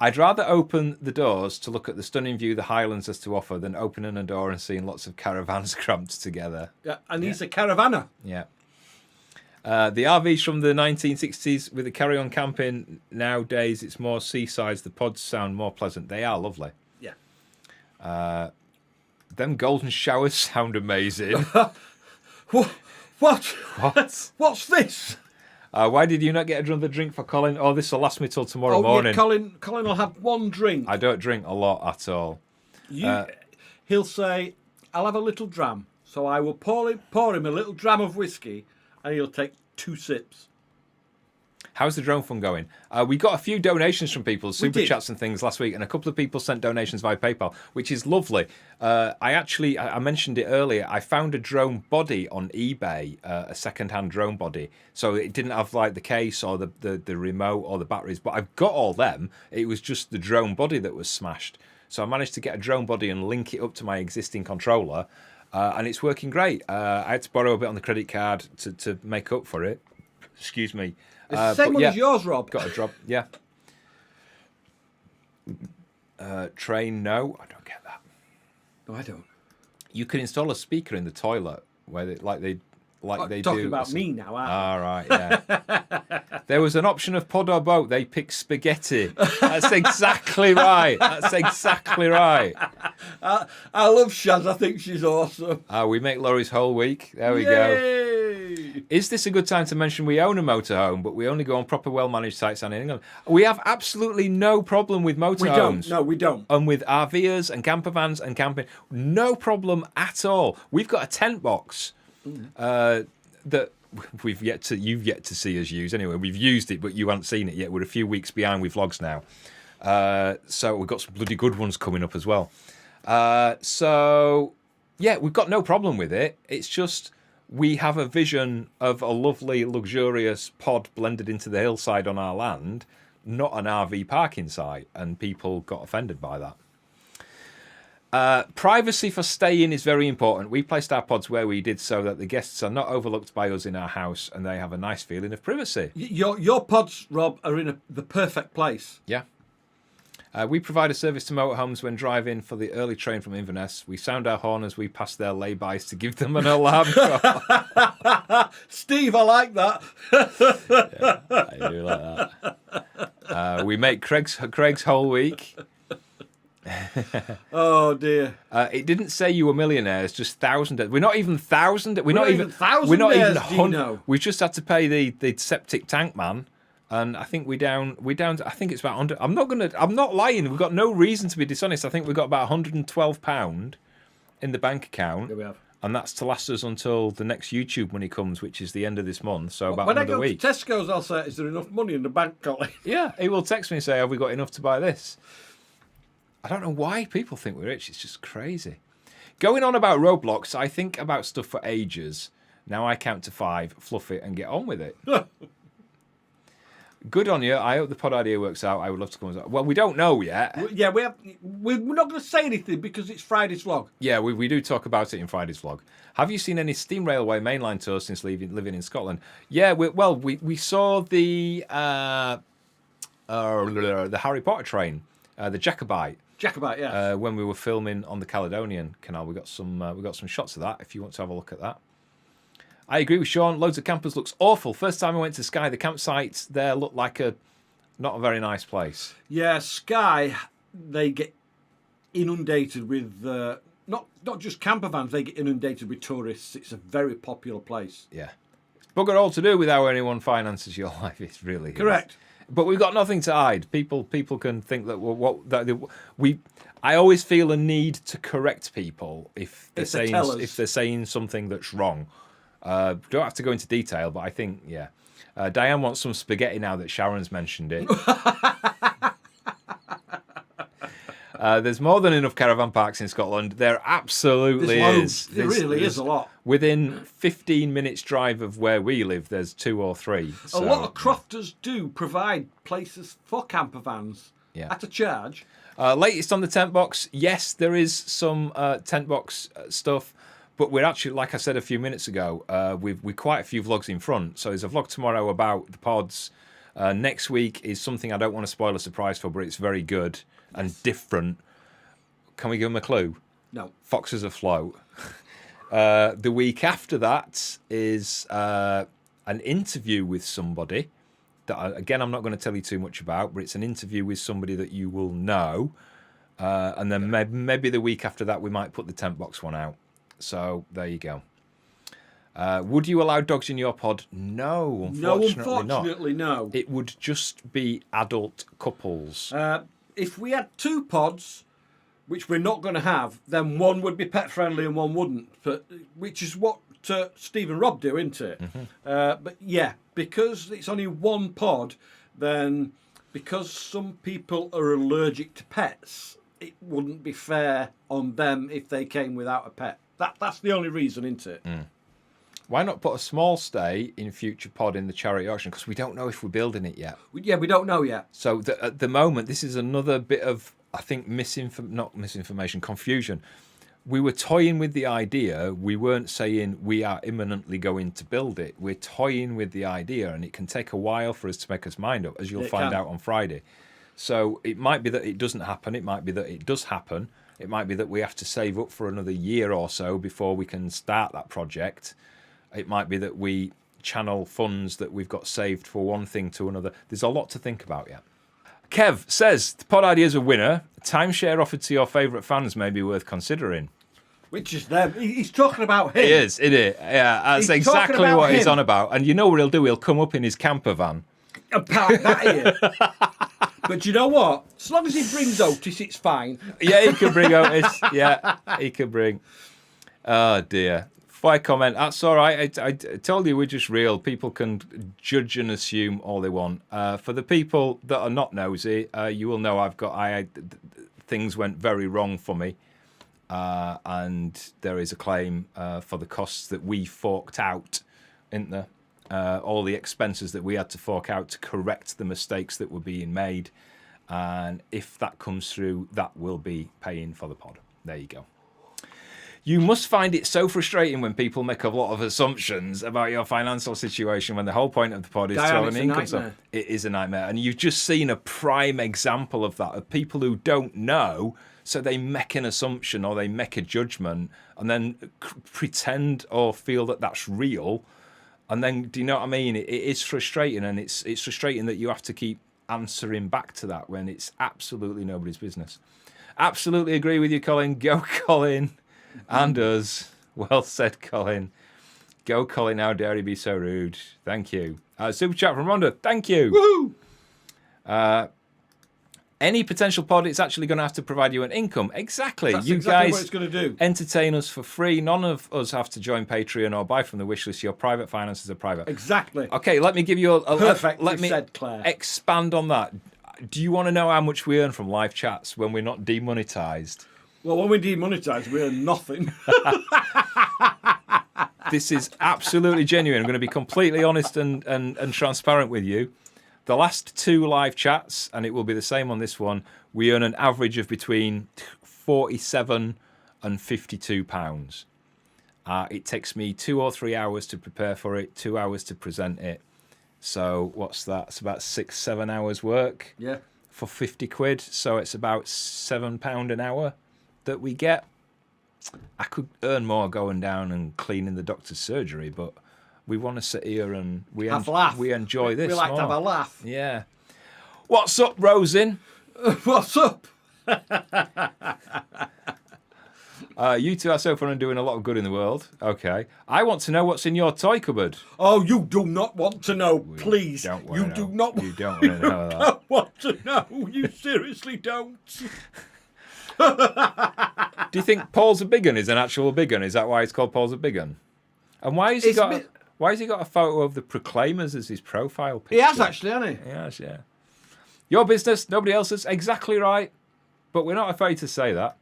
I'd rather open the doors to look at the stunning view the Highlands has to offer than opening a door and seeing lots of caravans cramped together. Yeah, and he's a caravaner. Yeah. The RVs from the 1960s with the carry-on camping. Nowadays, it's more seasides. The pods sound more pleasant. They are lovely. Yeah. Them golden showers sound amazing. What? What? What's this? Why did you not get another drink for Colin? Oh, this will last me till tomorrow morning. Yeah, Colin will have one drink. I don't drink a lot at all. He'll say, I'll have a little dram. So I will pour him a little dram of whiskey, and he'll take 2 sips. How's the drone fund going? We got a few donations from people, super did. chats and things last week, and a couple of people sent donations via PayPal, which is lovely. I mentioned it earlier. I found a drone body on eBay, a second-hand drone body. So it didn't have like the case or the remote or the batteries, but I've got all them. It was just the drone body that was smashed. So I managed to get a drone body and link it up to my existing controller, and it's working great. I had to borrow a bit on the credit card to make up for it. Excuse me. It's the same one as yours, Rob. Got a drop, yeah. Train, no, I don't get that. No, I don't. You can install a speaker in the toilet where they Talking do. about me now, aren't All right, yeah. There was an option of pod or boat. They picked spaghetti. That's exactly right. That's exactly right. I love Shaz. I think she's awesome. We make lorries whole week. There we go. Yay! Is this a good time to mention we own a motorhome, but we only go on proper well-managed sites and in England? We have absolutely no problem with motorhomes. We don't. No, we don't. And with RVers and camper vans and camping, no problem at all. We've got a tent box that you've yet to see us use. Anyway, we've used it, but you haven't seen it yet. We're a few weeks behind with vlogs now, so we've got some bloody good ones coming up as well. So yeah, we've got no problem with it. It's just we have a vision of a lovely, luxurious pod blended into the hillside on our land, not an RV parking site, and people got offended by that. Privacy for staying is very important. We placed our pods where we did so that the guests are not overlooked by us in our house and they have a nice feeling of privacy. Your pods, Rob, are in the perfect place. Yeah. We provide a service to motorhomes when driving for the early train from Inverness. We sound our horn as we pass their lay-bys to give them an alarm call. Steve, I like that. Yeah, I do like that. We make Craig's whole week. Oh dear! It didn't say you were millionaires, just thousandaires. We're not even thousand. We're not even thousandaires. We're not even Dino. We just had to pay the septic tank man, and I think we down. I think it's about 100. I'm not lying. We've got no reason to be dishonest. I think we've got about £112 in the bank account. Here we have. And that's to last us until the next YouTube money comes, which is the end of this month. So about when another I go week. to Tesco's, I'll say, "Is there enough money in the bank, Colin?" Yeah, he will text me and say, "Have we got enough to buy this?" I don't know why people think we're rich. It's just crazy. Going on about roadblocks, I think about stuff for ages. Now I count to 5, fluff it, and get on with it. Good on you. I hope the pod idea works out. I would love to come. Well, we don't know yet. Yeah, we're not going to say anything because it's Friday's vlog. Yeah, we do talk about it in Friday's vlog. Have you seen any steam railway mainline tours since living in Scotland? Yeah, we saw the Harry Potter train, the Jacobite. Jacobite, yeah. When we were filming on the Caledonian Canal, we got some shots of that. If you want to have a look at that, I agree with Sean. Loads of campers looks awful. First time I went to Skye, the campsites there looked like not a very nice place. Yeah, Skye, they get inundated with not just camper vans. They get inundated with tourists. It's a very popular place. Yeah, it's bugger all to do with how anyone finances your life. It really is. Correct. But we've got nothing to hide. People can think that I always feel a need to correct people if they're saying something that's wrong. Don't have to go into detail, but I think Diane wants some spaghetti now that Sharon's mentioned it. There's more than enough caravan parks in Scotland. There absolutely is. There really is a lot. Within 15 minutes drive of where we live, there's 2 or 3. A lot of crofters do provide places for camper vans at a charge. Latest on the tent box, yes, there is some tent box stuff, but we're actually, like I said a few minutes ago, we've quite a few vlogs in front. So there's a vlog tomorrow about the pods. Next week is something I don't want to spoil a surprise for, but it's very good and different. Can we give them a clue? No. Foxes Afloat. The week after that is an interview with somebody that, again, I'm not going to tell you too much about, but it's an interview with somebody that you will know. And then maybe the week after that, we might put the tent box one out. So there you go. Would you allow dogs in your pod? No, unfortunately no. It would just be adult couples. If we had 2 pods, which we're not going to have, then one would be pet friendly and one wouldn't. But which is what Steve and Rob do, isn't it? Mm-hmm. But yeah, because it's only 1 pod, then because some people are allergic to pets, it wouldn't be fair on them if they came without a pet. That's the only reason, isn't it? Mm. Why not put a small stay in future pod in the charity auction? Because we don't know if we're building it yet. Yeah, we don't know yet. So at the moment, this is another bit of, I think, confusion. We were toying with the idea. We weren't saying we are imminently going to build it. We're toying with the idea, and it can take a while for us to make us mind up, as you'll find out on Friday. So it might be that it doesn't happen. It might be that it does happen. It might be that we have to save up for another year or so before we can start that project. It might be that we channel funds that we've got saved for one thing to another. There's a lot to think about yet. Kev says, the pod idea is a winner. Timeshare offered to your favourite fans may be worth considering. Which is them. He's talking about him. He is, isn't it? Yeah, that's exactly what he's on about. And you know what he'll do? He'll come up in his camper van. And park that here. But you know what? As long as he brings Otis, it's fine. Yeah, he can bring Otis. Yeah, he can bring. Oh, dear. Fire comment. That's all right. I told you we're just real. People can judge and assume all they want. For the people that are not nosy, you will know things went very wrong for me. And there is a claim for the costs that we forked out, isn't there? All the expenses that we had to fork out to correct the mistakes that were being made. And if that comes through, that will be paying for the pod. There you go. You must find it so frustrating when people make a lot of assumptions about your financial situation when the whole point of the pod is throwing income. So it is a nightmare. And you've just seen a prime example of that, of people who don't know, so they make an assumption or they make a judgment and then pretend or feel that that's real. And then, do you know what I mean? It is frustrating, and it's frustrating that you have to keep answering back to that when it's absolutely nobody's business. Absolutely agree with you, Colin. Go, Colin. And us. Well said, Colin. Go, Colin. How dare he be so rude? Thank you. Super chat from Rhonda. Thank you. Woohoo! Any potential pod, it's actually going to have to provide you an income. Exactly. That's you exactly guys what it's going to do. Entertain us for free. None of us have to join Patreon or buy from the wishlist. Your private finances are private. Exactly. Okay, let me give you a Perfectly me said, Claire. Expand on that. Do you want to know how much we earn from live chats when we're not demonetized? Well, when we demonetize, we earn nothing. This is absolutely genuine. I'm going to be completely honest and transparent with you. The last 2 live chats, and it will be the same on this one, we earn an average of between £47 and £52. It takes me 2 or 3 hours to prepare for it, 2 hours to present it. So what's that? It's about 6-7 hours work. Yeah. For 50 quid. So it's about £7 an hour that we get. I could earn more going down and cleaning the doctor's surgery, but we want to sit here and we enjoy this. We like more. to have a laugh. Yeah. What's up, Rosin? What's up? You two are so fun and doing a lot of good in the world. Okay. I want to know what's in your toy cupboard. Oh, you do not want to know, please. You do not want to know that. Don't want to know. You seriously don't. Do you think Paul's a big un is an actual big un? Is that why it's called Paul's a big un? And why has he got a photo of the Proclaimers as his profile picture? He has actually, hasn't he? He has, yeah. Your business, nobody else's. Exactly right. but we're not afraid to say that.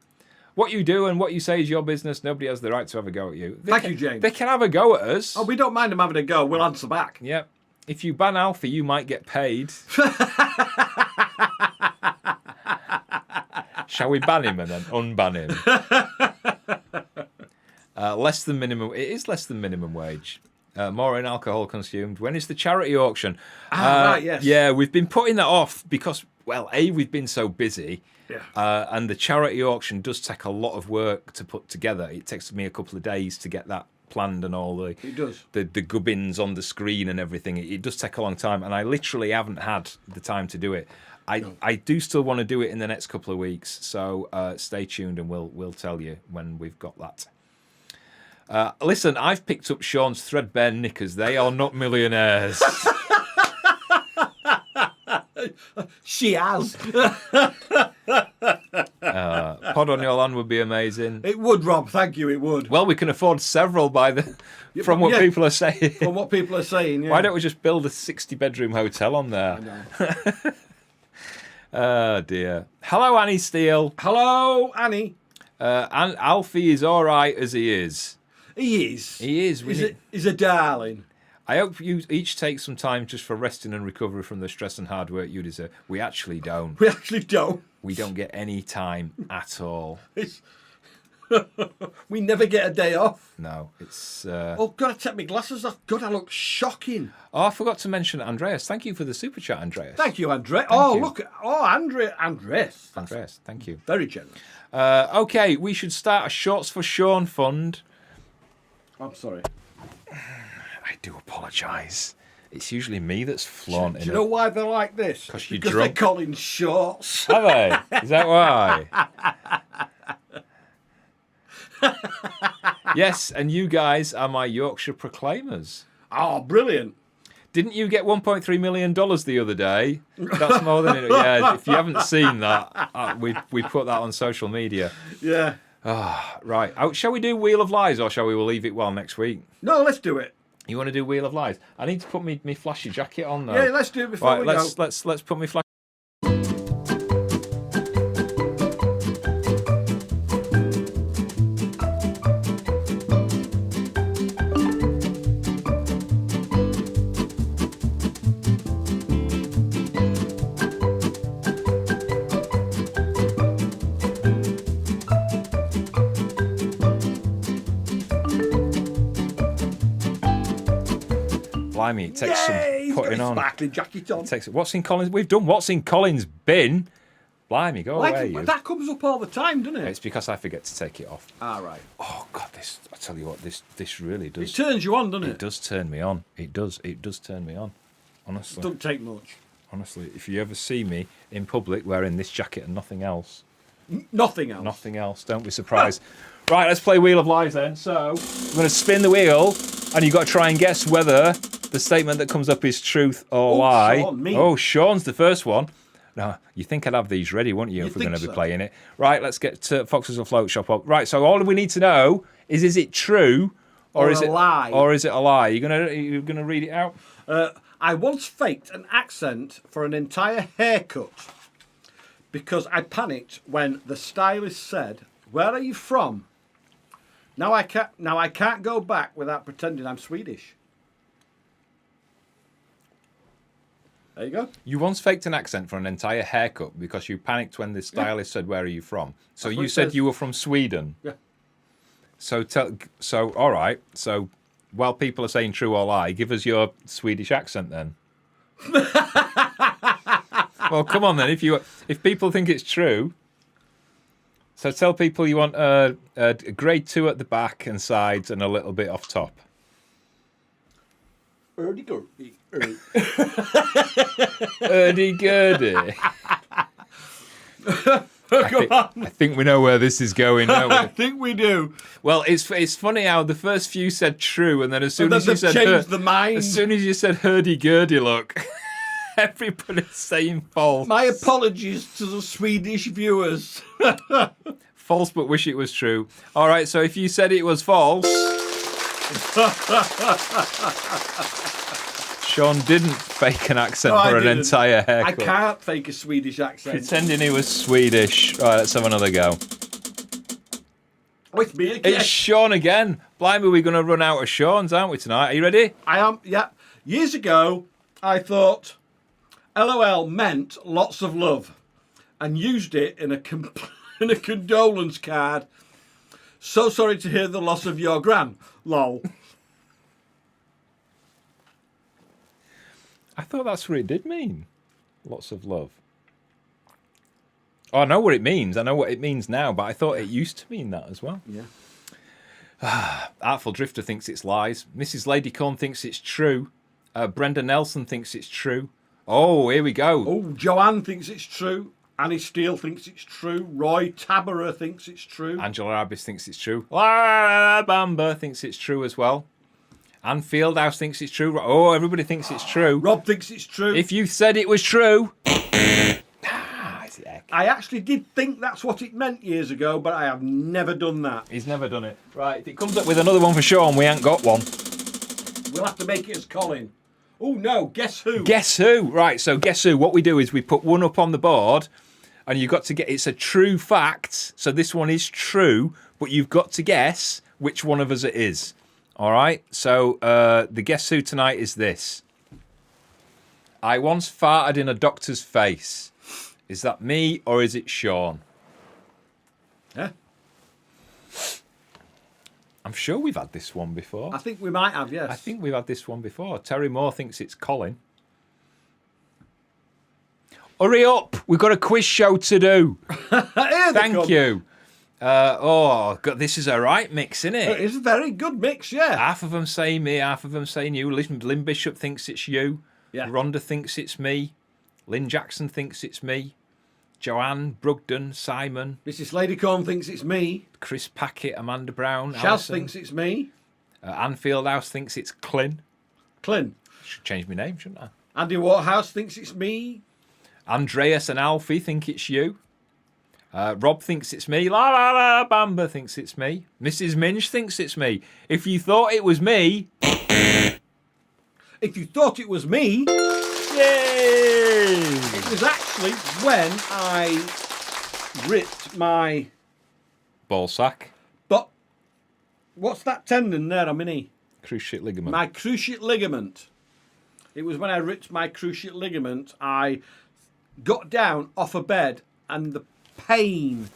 What you do and what you say is your business. Nobody has the right to have a go at you. Thank you, James. They can have a go at us. Oh, we don't mind them having a go. We'll answer back. Yep. If you ban Alfie, you might get paid. Shall we ban him and then unban him? Less than minimum. It is less than minimum wage. More in alcohol consumed. When is the charity auction? Right, yes. Yeah, we've been putting that off because, well, we've been so busy. Yeah. And the charity auction does take a lot of work to put together. It takes me a couple of days to get that planned and all the It does. the gubbins on the screen and everything. It does take a long time, and I literally haven't had the time to do it. I do still want to do it in the next couple of weeks, so stay tuned and we'll tell you when we've got that. Listen, I've picked up Sean's threadbare knickers. They are not millionaires. She has. Pod on your land would be amazing. It would, Rob. Thank you. It would. Well, we can afford several from what people are saying. From what people are saying, yeah. Why don't we just build a 60-bedroom hotel on there? I know. Oh, dear. Hello, Annie Steele. Hello, Annie. And Alfie is all right as he is. He is. He is. He's a darling. I hope you each take some time just for resting and recovery from the stress and hard work you deserve. We actually don't. We actually don't. We don't get any time at all. We never get a day off. No, it's... Oh, God, I take my glasses off. God, I look shocking. Oh, I forgot to mention Andreas. Thank you for the super chat, Andreas. Thank you, Andre. you. Look. Andreas. Andreas, thank you. Very generous. Okay, we should start a Shorts for Sean fund. I'm sorry. I do apologise. It's usually me that's flaunting Do you know why they're like this? Because you're Because drunk. they're calling shorts. Are they? Is that why? Yes, and you guys are my Yorkshire proclaimers. Oh, brilliant. Didn't you get $1.3 million the other day? That's more than it. Yeah, if you haven't seen that, we put that on social media. Yeah. Right. Oh, shall we do Wheel of Lies or shall we leave it well next week? No, let's do it. You want to do Wheel of Lies? I need to put me flashy jacket on though. Yeah, let's do it before Right, we let's go. let's put me flashy. Blimey, it takes Yay, some putting on. Sparkly jacket on. What's in Colin's? We've done what's in Colin's bin. Blimey, go away. You. That comes up all the time, doesn't it? It's because I forget to take it off. Right. Oh God, this! I tell you what, this really does. It turns you on, doesn't It does turn me on. It does turn me on. Honestly. Doesn't take much. Honestly, if you ever see me in public wearing this jacket and nothing else, Nothing else. nothing else, don't be surprised. Right, let's play Wheel of Lies then. So I'm going to spin the wheel, and you've got to try and guess whether the statement that comes up is truth or lie. Sean, me. Oh, Sean's the first one. No, you think I'd have these ready, wouldn't you, if we're think going to be so? playing it? Right, let's get to Foxes Afloat shop up. Right, so all we need to know is it true Or is a it lie. Or is it a lie? You're gonna read it out? I once faked an accent for an entire haircut because I panicked when the stylist said, "Where are you from?" Now I can't go back without pretending I'm Swedish. There you go. You once faked an accent for an entire haircut because you panicked when the stylist said, "Where are you from?" So That's what you it said says. you were from Sweden. Yeah. So all right. So while people are saying true or lie, give us your Swedish accent then. Well, come on then. If people think it's true, so tell people you want a grade 2 at the back and sides and a little bit off top. Erdy-gurdy. Erdy-gurdy. I think we know where this is going, don't we? I think we do. Well, it's funny how the first few said true, and then as soon And as then you said they've changed the mind. as soon as you said hurdy-gurdy, look, everybody's saying false. My apologies to the Swedish viewers. False, but wish it was true. All right, so if you said it was false, Sean didn't fake an accent No, I for an didn't. entire I haircut. can't fake a Swedish accent. Pretending he was Swedish. Right, let's have another go. Oh, it's me again. It's Sean again. Blimey, we're going to run out of Sean's, aren't we, tonight? Are you ready? I am, yeah. Years ago, I thought LOL meant lots of love and used it in a, in a condolence card. So sorry to hear the loss of your gran. Lol. I thought that's what it did mean. Lots of love. Oh, I know what it means. I know what it means now, but I thought it used to mean that as well. Yeah. Artful Drifter thinks it's lies. Mrs. Ladycorn thinks it's true. Brenda Nelson thinks it's true. Oh, here we go. Oh, Joanne thinks it's true. Annie Steele thinks it's true. Roy Taberer thinks it's true. Angela Abbas thinks it's true. La Bamba thinks it's true as well. Anne Fieldhouse thinks it's true. Oh, everybody thinks it's true. Rob thinks it's true. If you said it was true... I actually did think that's what it meant years ago, but I have never done that. He's never done it. Right, if it comes up with another one for Sean, we ain't got one. We'll have to make it as Colin. Oh, no, guess who? Guess who? Right, so guess who? What we do is we put one up on the board, and you've got to get... It's a true fact, so this one is true, but you've got to guess which one of us it is. All right? So the guess who tonight is this. I once farted in a doctor's face. Is that me or is it Sean? Yeah. I'm sure we've had this one before. I think we might have, yes. I think we've had this one before. Terry Moore thinks it's Colin. Hurry up! We've got a quiz show to do. Thank you. Oh, God, this is a right mix, isn't it? It's a very good mix, yeah. Half of them say me, half of them say you. Lynn Bishop thinks it's you. Yeah. Rhonda thinks it's me. Lynn Jackson thinks it's me. Joanne, Brugden, Simon. Mrs. Ladycorn thinks it's me. Chris Packett, Amanda Brown. Shaz Alison. thinks it's me. Anne Fieldhouse thinks it's Clin. Clint. Should change my name, shouldn't I? Andy Waterhouse thinks it's me. Andreas and Alfie think it's you. Rob thinks it's me. La la la. Bamba thinks it's me. Mrs. Minch thinks it's me. If you thought it was me, If you thought it was me, yay! it was actually when I ripped my... Ball sack, But what's that tendon there, a mini? cruciate ligament. My cruciate ligament. It was when I ripped my cruciate ligament. I got down off a bed and the pain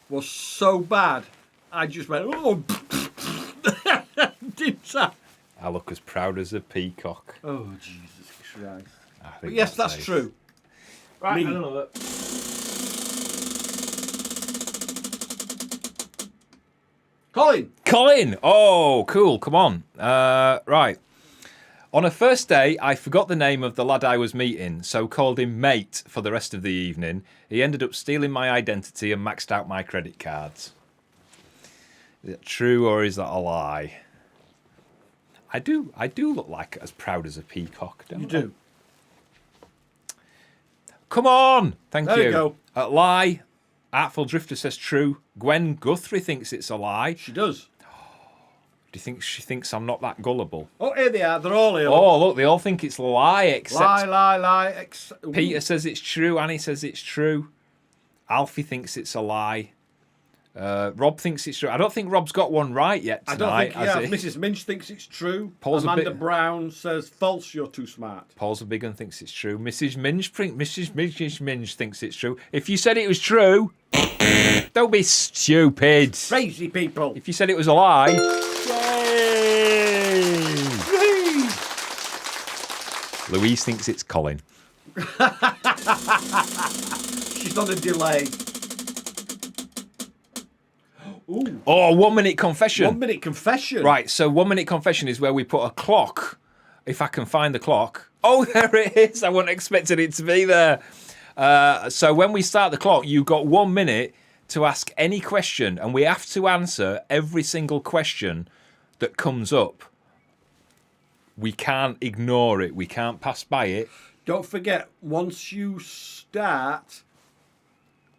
was so bad. I just went, oh, didn't I? I look as proud as a peacock. Oh, Jesus Christ. I think But yes, that's safe. true. Right, Me. I don't know that. Colin! Oh, cool. Come on. Right. On a first day, I forgot the name of the lad I was meeting, so called him mate for the rest of the evening. He ended up stealing my identity and maxed out my credit cards. Is that true or is that a lie? I do look like as proud as a peacock, don't You I? do. Come on! Thank There you. you go. Lie. Artful Drifter says true. Gwen Guthrie thinks it's a lie. She does. Do you think she thinks I'm not that gullible? Oh, here they are. They're all here. Oh, look, they all think it's a lie, except Lie. Peter says it's true. Annie says it's true. Alfie thinks it's a lie. Rob thinks it's true. I don't think Rob's got one right yet I tonight. don't think, yeah, Mrs. Minch thinks it's true. Paul's a Amanda bit- Brown says false, you're too smart. Paul's a big one, thinks it's true. Mrs. Minch thinks it's true. If you said it was true, don't be stupid. Crazy people. If you said it was a lie, yay! Louise thinks it's Colin. She's on a delay. Ooh, Oh, 1 minute confession. 1 minute confession. Right, so 1 minute confession is where we put a clock, if I can find the clock. Oh, there it is. I wasn't expecting it to be there. So when we start the clock, you've got 1 minute to ask any question, and we have to answer every single question that comes up. We can't ignore it. We can't pass by it. Don't forget, once you start,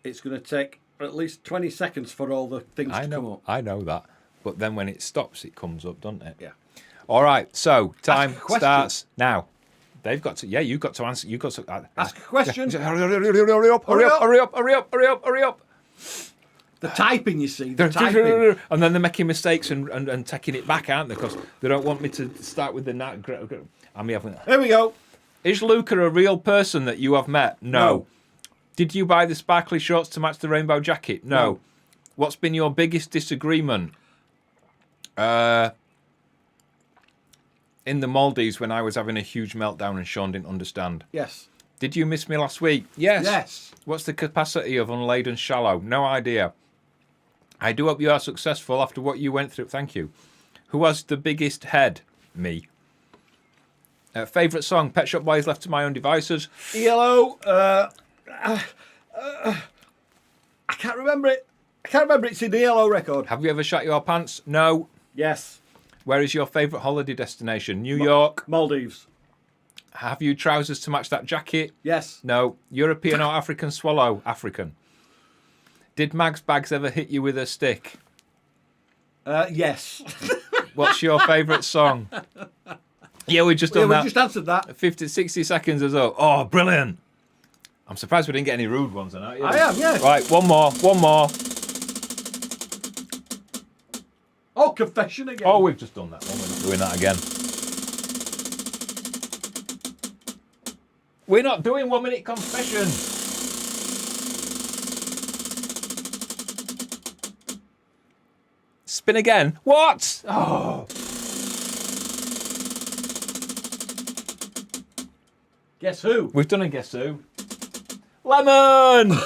it's going to take at least 20 seconds for all the things to come up. I know that. But then when it stops, it comes up, doesn't it? Yeah. All right, so time Ask a question. starts now. They've got to. Yeah, you've got to answer. You've got to Ask a question. Hurry up! Hurry up! The typing, you see. The typing. And then they're making mistakes and taking it back, aren't they? Because they don't want me to start with the night. Here we go. Is Luca a real person that you have met? No. Did you buy the sparkly shorts to match the rainbow jacket? No. What's been your biggest disagreement? In the Maldives when I was having a huge meltdown and Sean didn't understand. Yes. Did you miss me last week? Yes. Yes. What's the capacity of Unladen Shallow? No idea. I do hope you are successful after what you went through. Thank you. Who has the biggest head? Me. Favourite song? Pet Shop Boys, Left to My Own Devices. ELO. I can't remember it. It's in the ELO record. Have you ever shot your pants? No. Yes. Where is your favourite holiday destination? New York. Maldives. Have you trousers to match that jacket? Yes. No. European or African swallow? African. Did Mag's Bags ever hit you with a stick? Yes. What's your favourite song? Yeah, we just done that. We just answered that. 50, 60 seconds or so. Oh, brilliant. I'm surprised we didn't get any rude ones tonight. I am, yes. Right, one more. Oh, confession again. Oh, we've just done that one. We're not doing that again. We're not doing 1 minute confession. Spin again. What? Oh. Guess who? We've done a guess who. Lemon!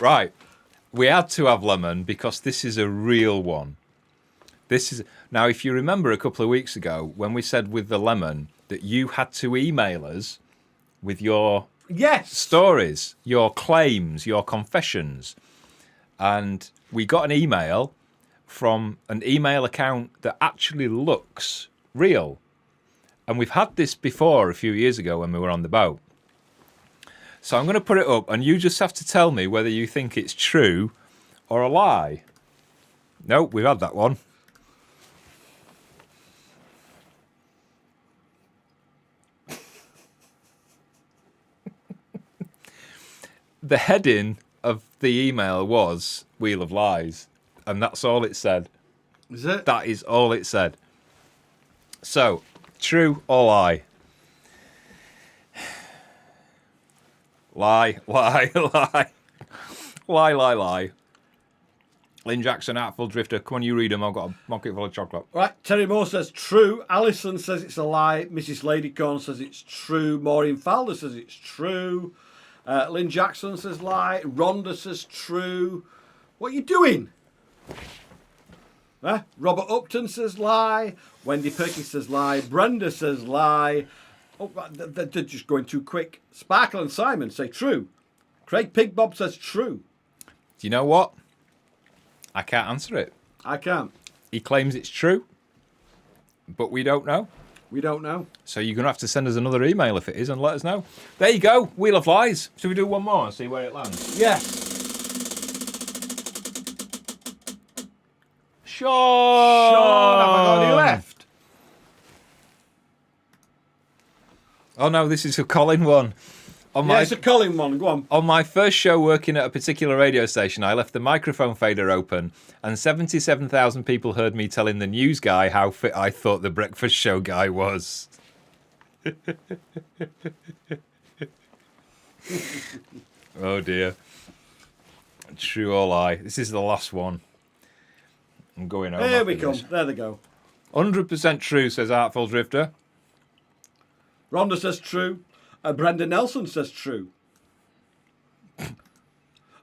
Right. We had to have lemon because this is a real one. Now, if you remember a couple of weeks ago when we said with the lemon that you had to email us with your stories, your claims, your confessions. And we got an email from an email account that actually looks real. And we've had this before a few years ago when we were on the boat. So I'm going to put it up and you just have to tell me whether you think it's true or a lie. Nope, we've had that one. The heading of the email was Wheel of Lies. And that's all it said. Is it? That is all it said. So, true or lie? Lie. Lynn Jackson, Artful Drifter. Come on, you read them. I've got a pocket full of chocolate. Right, Terry Moore says true. Alison says it's a lie. Mrs. Ladycorn says it's true. Maureen Falder says it's true. Lynn Jackson says lie. Rhonda says true. What are you doing? Robert Upton says lie. Wendy Perkins says lie. Brenda says lie. Oh, they're just going too quick. Sparkle and Simon say true. Craig Pigbob says true. Do you know what? I can't answer it. I can't. He claims it's true, but we don't know. We don't know. So you're going to have to send us another email if it is and let us know. There you go. Wheel of Lies. Should we do one more and see where it lands? Yes. Sean! Have I got any left? Oh no, this is a Colin one. It's a Colin one. Go on. On my first show working at a particular radio station, I left the microphone fader open and 77,000 people heard me telling the news guy how fit I thought the breakfast show guy was. Oh dear. True or lie? This is the last one. I'm going home. There we come. There they go. 100% true, says Artful Drifter. Rhonda says true. Brenda Nelson says true.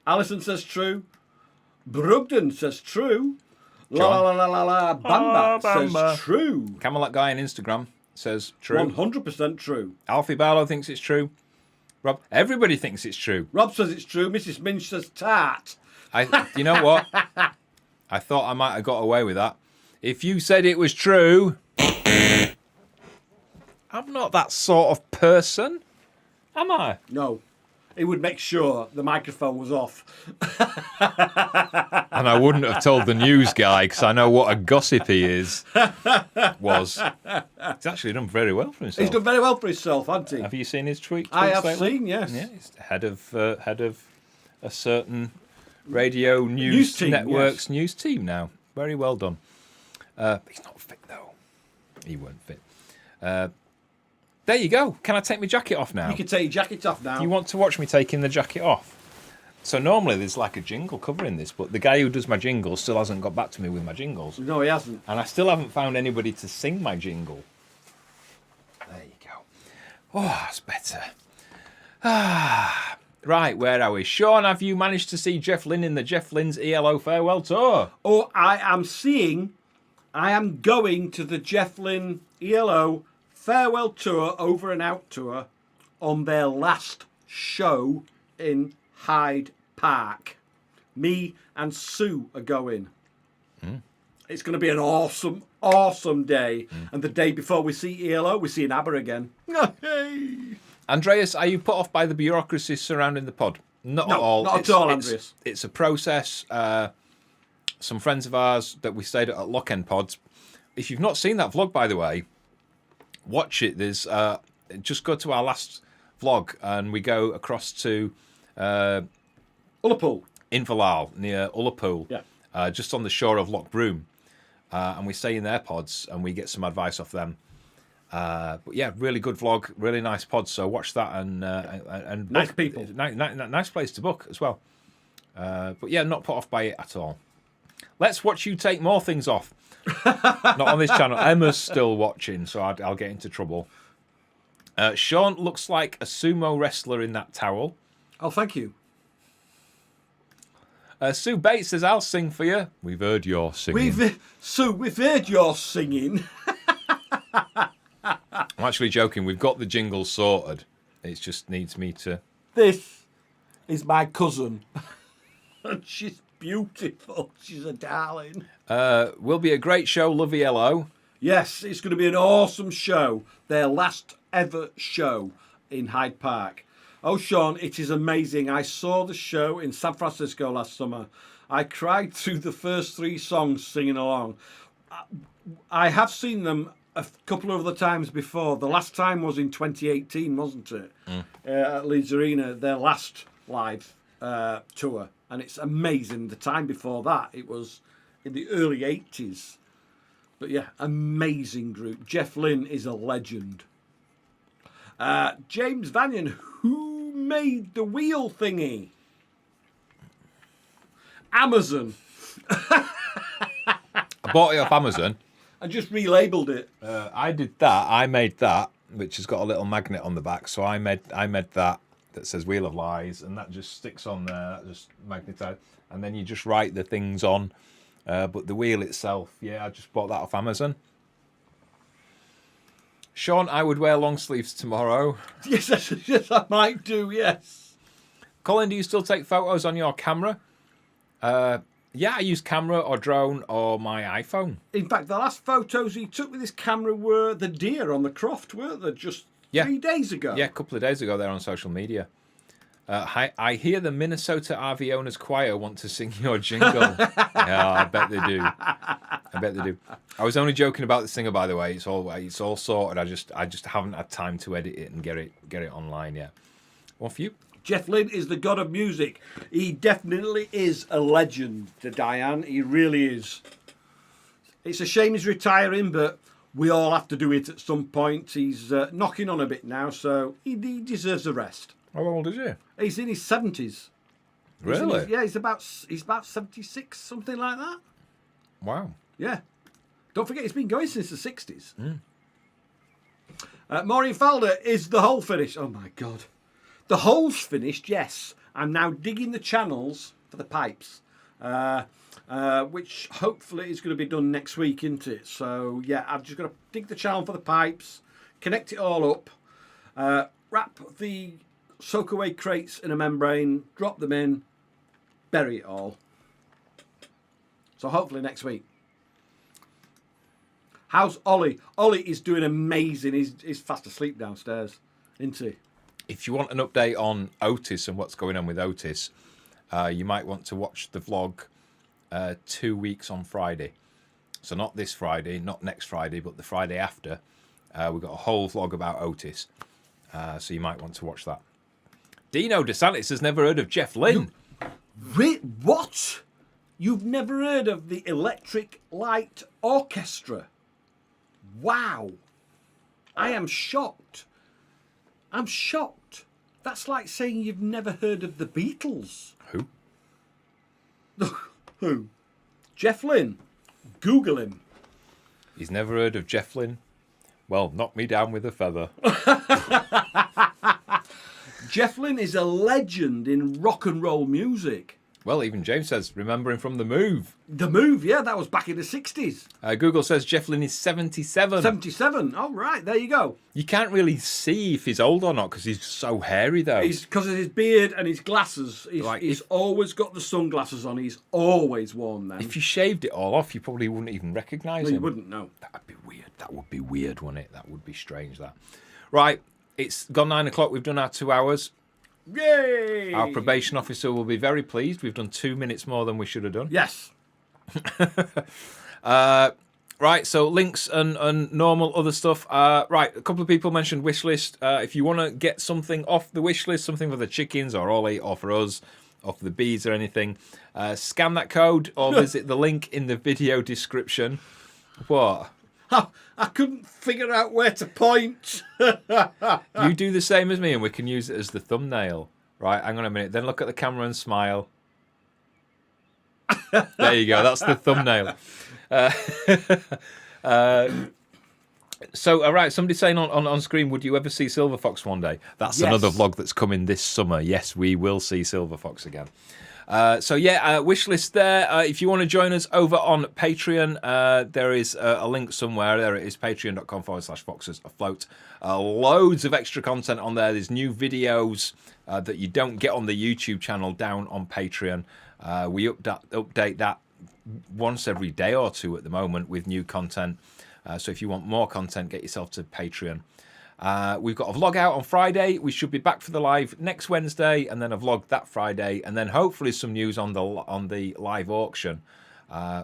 Alison says true. Brugden says true. La Bamba says true. Camelot Guy on Instagram says true. 100% true. Alfie Barlow thinks it's true. Rob, everybody thinks it's true. Rob says it's true. Mrs. Minch says tart. You know what? I thought I might have got away with that. If you said it was true, I'm not that sort of person, am I? No. he would make sure the microphone was off. And I wouldn't have told the news guy because I know what a gossip he is. He's actually done very well for himself. He's done very well for himself, hasn't he? Have you seen his tweets? I have lately? seen, yes. Yeah, he's head of a certain radio news team, network's yes. news team now. Very well done. He's not fit though. He weren't fit. There you go. Can I take my jacket off now? You can take your jacket off now. Do you want to watch me taking the jacket off? So normally there's like a jingle covering this, but the guy who does my jingles still hasn't got back to me with my jingles. No, he hasn't. And I still haven't found anybody to sing my jingle. There you go. Oh, that's better. Right, where are we? Sean, have you managed to see Jeff Lynne in the Jeff Lynne's ELO farewell tour? Oh, I am going to the Jeff Lynne ELO farewell tour, over and out tour, on their last show in Hyde Park. Me and Sue are going. It's going to be an awesome, awesome day. And the day before we see ELO, we're seeing ABBA again. Hey. Andreas, are you put off by the bureaucracy surrounding the pod? Not No, at all. not at all, Andreas. It's a process. Some friends of ours that we stayed at Lockend Pods. If you've not seen that vlog, by the way, watch it. There's just go to our last vlog and we go across to Ullapool. Inverloch near Ullapool, Yeah. just on the shore of Loch Broom. And we stay in their pods and we get some advice off them. But yeah, really good vlog, really nice pods. So watch that and Nice book. people. Nice place to book as well. But yeah, not put off by it at all. Let's watch you take more things off. Not on this channel. Emma's still watching, so I'll get into trouble. Sean looks like a sumo wrestler in that towel. Oh, thank you. Sue Bates says, I'll sing for you. We've heard your singing. Sue, we've heard your singing. I'm actually joking. We've got the jingle sorted. It just needs me to... This is my cousin. And she's beautiful. She's a darling. Will be a great show. Love ELO. Yes, it's going to be an awesome show. Their last ever show in Hyde Park. Oh, Sean, it is amazing. I saw the show in San Francisco last summer. I cried through the first 3 songs singing along. I have seen them a couple of other times before. The last time was in 2018, wasn't it? At Leeds Arena, their last live tour. And it's amazing. The time before that, it was in the early 80s. But yeah, amazing group. Jeff Lynne is a legend. James Vanyon, who made the wheel thingy? Amazon. I bought it off Amazon. And just relabeled it. I did that. I made that, which has got a little magnet on the back. So I made that says Wheel of Lies, and that just sticks on there. That just magnetized, and then you just write the things on. But the wheel itself, yeah, I just bought that off Amazon. Sean, I would wear long sleeves tomorrow. Yes, I might do, yes. Colin, do you still take photos on your camera? Yeah, I use camera or drone or my iPhone. In fact, the last photos he took with his camera were the deer on the croft, weren't they? Just 3 days ago. Yeah, a couple of days ago there on social media. I hear the Minnesota RV Owners Choir want to sing your jingle. Yeah, I bet they do. I was only joking about the singer, by the way. It's all sorted. I just haven't had time to edit it and get it online yet. What for you? Jeff Lynne is the god of music. He definitely is a legend to Diane. He really is. It's a shame he's retiring, but we all have to do it at some point. He's knocking on a bit now, so he deserves a rest. How old is he? He's in his 70s. Really? He's about 76, something like that. Wow. Yeah. Don't forget, he's been going since the 60s. Maureen Falder, is the hole finished? Oh, my God. The hole's finished, yes. I'm now digging the channels for the pipes, which hopefully is going to be done next week, isn't it? So, yeah, I've just got to dig the channel for the pipes, connect it all up, wrap the soak-away crates in a membrane, drop them in, bury it all. So hopefully next week. How's Ollie? Ollie is doing amazing. He's fast asleep downstairs, isn't he? If you want an update on Otis and what's going on with Otis, you might want to watch the vlog 2 weeks on Friday. So not this Friday, not next Friday, but the Friday after. We've got a whole vlog about Otis. So you might want to watch that. Dino DeSantis has never heard of Jeff Lynne. Wait, what? You've never heard of the Electric Light Orchestra? Wow. I am shocked. I'm shocked. That's like saying you've never heard of the Beatles. Who? Who? Jeff Lynne. Google him. He's never heard of Jeff Lynne? Well, knock me down with a feather. Jeff Lynne is a legend in rock and roll music. Well, even James says, remember him from The Move. The Move, yeah, that was back in the 60s. Google says Jeff Lynne is 77. 77, all right, there you go. You can't really see if he's old or not because he's so hairy, though. He's because of his beard and his glasses. He's always got the sunglasses on. He's always worn them. If you shaved it all off, you probably wouldn't even recognise him. You wouldn't know. That'd be weird. That would be weird, wouldn't it? That would be strange, that. Right, it's gone 9 o'clock. We've done our 2 hours. Yay! Our probation officer will be very pleased. We've done 2 minutes more than we should have done. Yes. Right, so links and normal other stuff. Right, a couple of people mentioned wish list. If you want to get something off the wish list, something for the chickens or Ollie or for us, or for the bees or anything, scan that code or visit the link in the video description. What? I couldn't figure out where to point. You do the same as me and we can use it as the thumbnail. Right, hang on a minute. Then look at the camera and smile. There you go. That's the thumbnail. So, all right, somebody's saying on screen, would you ever see Silver Fox one day? That's Yes. another vlog that's coming this summer. Yes, we will see Silver Fox again. So, yeah, wish list there. If you want to join us over on Patreon, there is a link somewhere. There it is, patreon.com/Foxes Afloat. Loads of extra content on there. There's new videos that you don't get on the YouTube channel down on Patreon. We update that once every day or two at the moment with new content. So if you want more content, get yourself to Patreon. We've got a vlog out on Friday. We should be back for the live next Wednesday, and then a vlog that Friday, and then hopefully some news on the live auction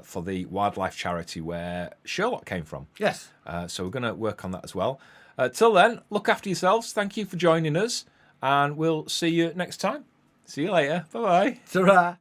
for the wildlife charity where Sherlock came from. Yes. So we're going to work on that as well. Till then, look after yourselves. Thank you for joining us, and we'll see you next time. See you later. Bye-bye. Ta-ra.